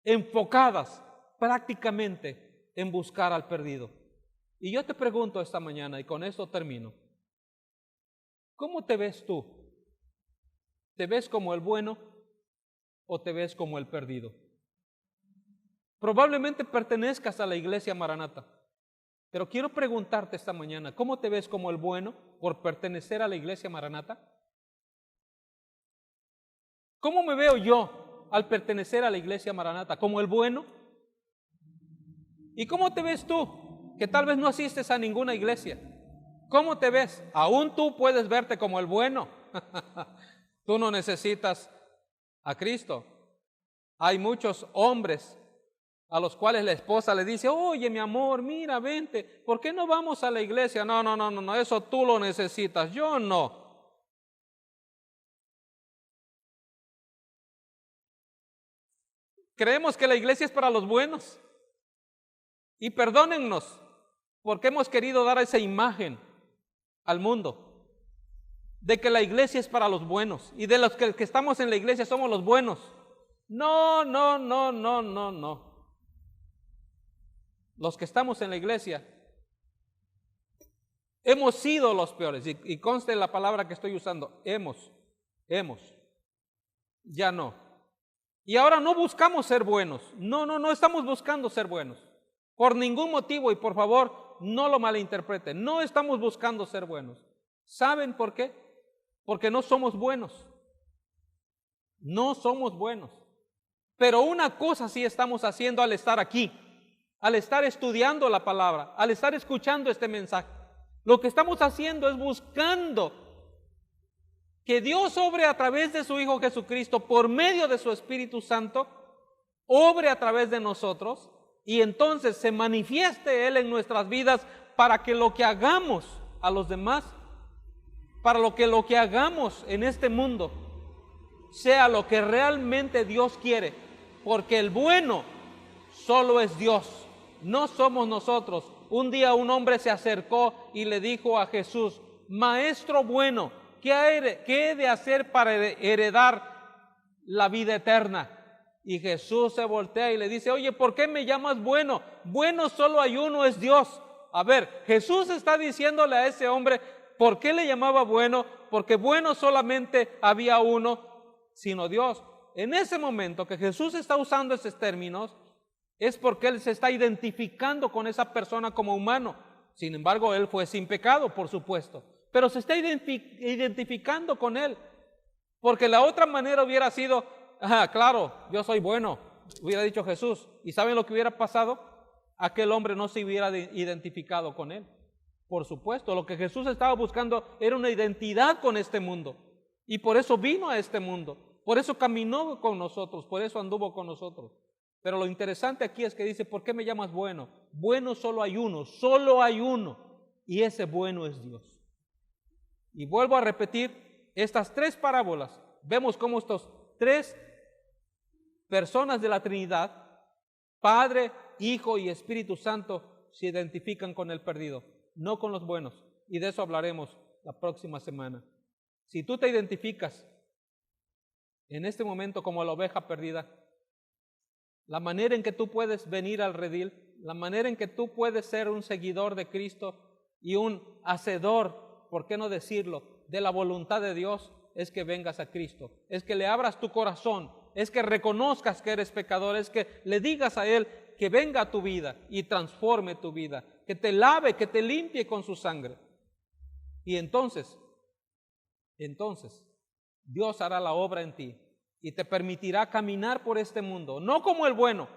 Speaker 6: enfocadas prácticamente en buscar al perdido. Y yo te pregunto esta mañana, y con esto termino: ¿cómo te ves tú? ¿Te ves como el bueno o te ves como el perdido? Probablemente pertenezcas a la iglesia Maranata, pero quiero preguntarte esta mañana: ¿cómo te ves como el bueno por pertenecer a la iglesia Maranata? ¿Cómo me veo yo al pertenecer a la iglesia Maranata? ¿Como el bueno? ¿Y cómo te ves tú, que tal vez no asistes a ninguna iglesia? ¿Cómo te ves? Aún tú puedes verte como el bueno. Tú no necesitas a Cristo. Hay muchos hombres a los cuales la esposa le dice: oye, mi amor, mira, vente, ¿por qué no vamos a la iglesia? No, eso tú lo necesitas, yo no. Creemos que la iglesia es para los buenos. Y perdónennos, porque hemos querido dar esa imagen al mundo de que la iglesia es para los buenos y de los que estamos en la iglesia somos los buenos. No. Los que estamos en la iglesia hemos sido los peores, y conste la palabra que estoy usando: hemos. Ya no. Y ahora no buscamos ser buenos. No estamos buscando ser buenos. Por ningún motivo, y por favor, no lo malinterpreten. No estamos buscando ser buenos. ¿Saben por qué? Porque no somos buenos. No somos buenos. Pero una cosa sí estamos haciendo al estar aquí, al estar estudiando la palabra, al estar escuchando este mensaje. Lo que estamos haciendo es buscando que Dios obre a través de su Hijo Jesucristo, por medio de su Espíritu Santo, obre a través de nosotros, y entonces se manifieste Él en nuestras vidas, para que lo que hagamos a los demás, para lo que hagamos en este mundo, sea lo que realmente Dios quiere, porque el bueno solo es Dios, no somos nosotros. Un día un hombre se acercó y le dijo a Jesús: Maestro bueno, ¿qué he de hacer para heredar la vida eterna? Y Jesús se voltea y le dice: oye, ¿por qué me llamas bueno? Bueno solo hay uno, es Dios. A ver, Jesús está diciéndole a ese hombre, ¿por qué le llamaba bueno? porque bueno solamente había uno, sino Dios. En ese momento que Jesús está usando esos términos, es porque Él se está identificando con esa persona como humano. Sin embargo, Él fue sin pecado, por supuesto, pero se está identificando con Él, porque la otra manera hubiera sido, claro, yo soy bueno, hubiera dicho Jesús. ¿Y saben lo que hubiera pasado? Aquel hombre no se hubiera identificado con Él. Por supuesto, lo que Jesús estaba buscando era una identidad con este mundo, y por eso vino a este mundo, por eso caminó con nosotros, por eso anduvo con nosotros. Pero lo interesante aquí es que dice, ¿por qué me llamas bueno? Bueno solo hay uno, y ese bueno es Dios. Y vuelvo a repetir, estas tres parábolas, vemos cómo estos tres personas de la Trinidad, Padre, Hijo y Espíritu Santo, se identifican con el perdido, no con los buenos. Y de eso hablaremos la próxima semana. Si tú te identificas en este momento como la oveja perdida, la manera en que tú puedes venir al redil, la manera en que tú puedes ser un seguidor de Cristo y un hacedor, ¿por qué no decirlo?, de la voluntad de Dios, es que vengas a Cristo, es que le abras tu corazón, es que reconozcas que eres pecador, es que le digas a Él que venga a tu vida y transforme tu vida, que te lave, que te limpie con su sangre. Y entonces Dios hará la obra en ti y te permitirá caminar por este mundo, no como el bueno,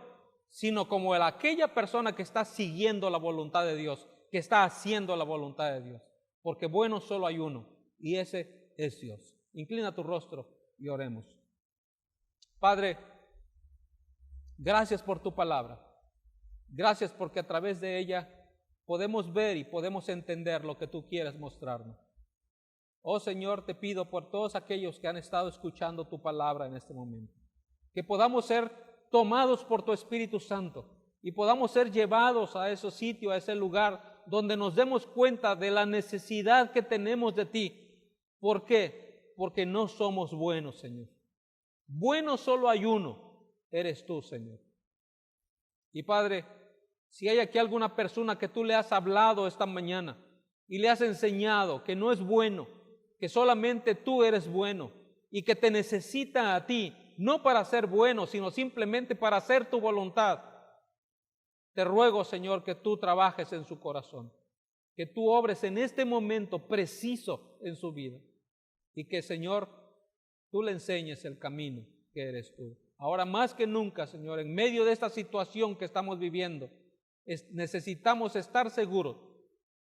Speaker 6: sino como aquella persona que está siguiendo la voluntad de Dios, que está haciendo la voluntad de Dios, porque bueno solo hay uno, y ese es Dios. Inclina tu rostro y oremos. Padre, gracias por tu palabra. Gracias porque a través de ella podemos ver y podemos entender lo que tú quieres mostrarnos. Oh Señor, te pido por todos aquellos que han estado escuchando tu palabra en este momento, que podamos ser tomados por tu Espíritu Santo y podamos ser llevados a ese sitio, a ese lugar donde nos demos cuenta de la necesidad que tenemos de ti. ¿Por qué? Porque no somos buenos, Señor. Bueno solo hay uno, eres tú, Señor. Y Padre, si hay aquí alguna persona que tú le has hablado esta mañana y le has enseñado que no es bueno, que solamente tú eres bueno y que te necesita a ti, no para ser bueno, sino simplemente para hacer tu voluntad, te ruego, Señor, que tú trabajes en su corazón, que tú obres en este momento preciso en su vida y que, Señor, tú le enseñes el camino que eres tú. Ahora más que nunca, Señor, en medio de esta situación que estamos viviendo, necesitamos estar seguros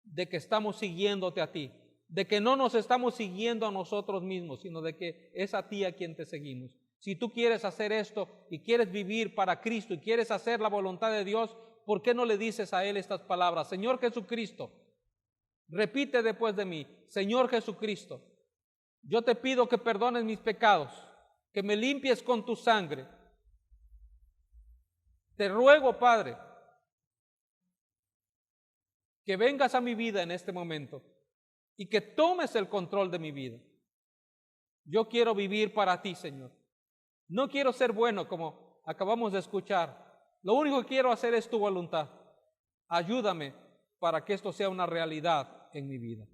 Speaker 6: de que estamos siguiéndote a ti, de que no nos estamos siguiendo a nosotros mismos, sino de que es a ti a quien te seguimos. Si tú quieres hacer esto y quieres vivir para Cristo y quieres hacer la voluntad de Dios, ¿por qué no le dices a Él estas palabras? Señor Jesucristo, repite después de mí, Señor Jesucristo, yo te pido que perdones mis pecados, que me limpies con tu sangre. Te ruego, Padre, que vengas a mi vida en este momento y que tomes el control de mi vida. Yo quiero vivir para ti, Señor. No quiero ser bueno como acabamos de escuchar. Lo único que quiero hacer es tu voluntad. Ayúdame para que esto sea una realidad en mi vida.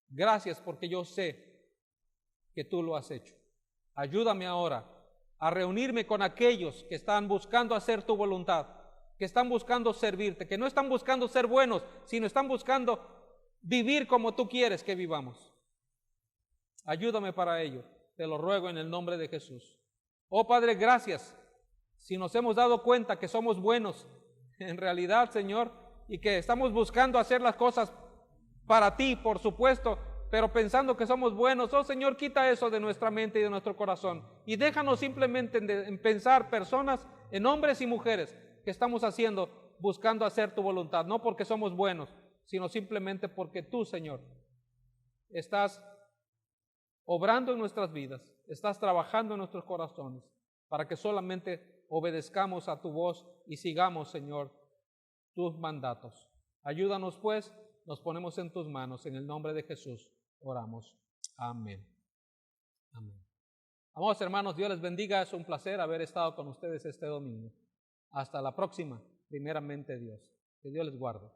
Speaker 6: Gracias porque yo sé que tú lo has hecho. Ayúdame ahora a reunirme con aquellos que están buscando hacer tu voluntad, que están buscando servirte, que no están buscando ser buenos, sino están buscando vivir como tú quieres que vivamos. Ayúdame para ello, te lo ruego en el nombre de Jesús. Oh Padre, gracias. Si nos hemos dado cuenta que somos buenos, en realidad, Señor, y que estamos buscando hacer las cosas para ti, por supuesto, pero pensando que somos buenos, oh Señor, quita eso de nuestra mente y de nuestro corazón y déjanos simplemente en pensar personas, en hombres y mujeres que estamos haciendo, buscando hacer tu voluntad, no porque somos buenos, sino simplemente porque tú, Señor, estás obrando en nuestras vidas, estás trabajando en nuestros corazones para que solamente obedezcamos a tu voz y sigamos, Señor, tus mandatos. Ayúdanos pues, nos ponemos en tus manos, en el nombre de Jesús oramos. Amén. Amén. Amados hermanos, Dios les bendiga, es un placer haber estado con ustedes este domingo. Hasta la próxima, primeramente Dios. Que Dios les guarde.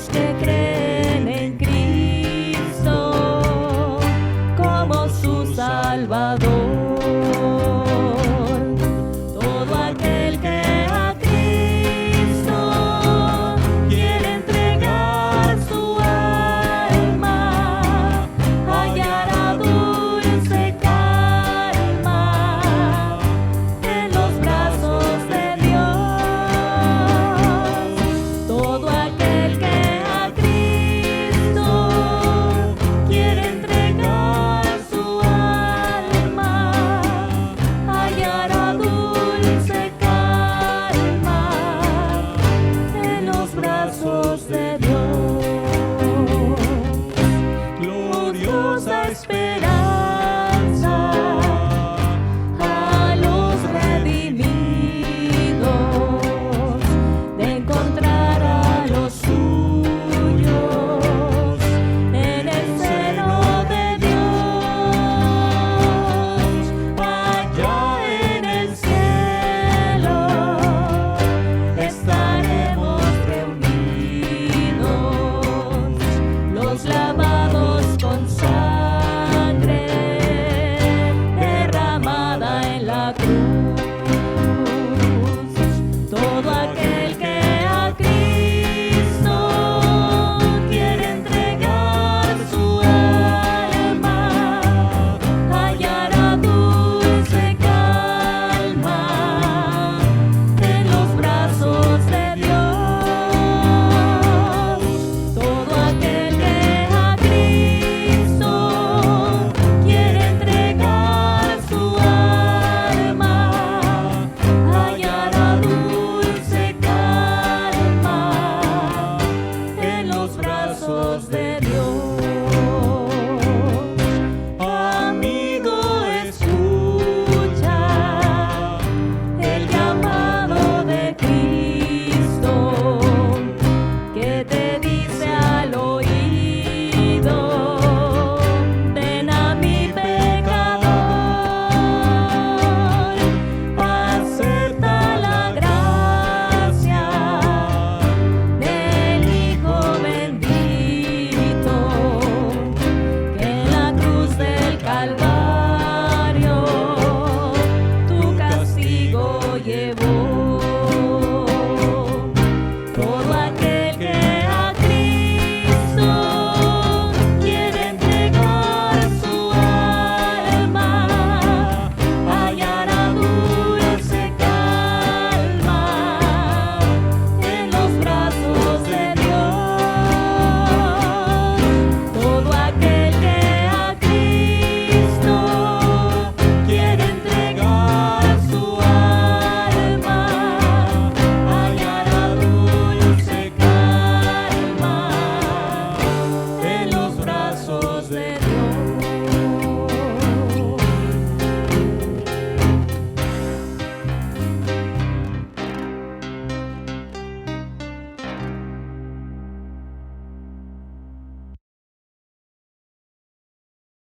Speaker 1: los que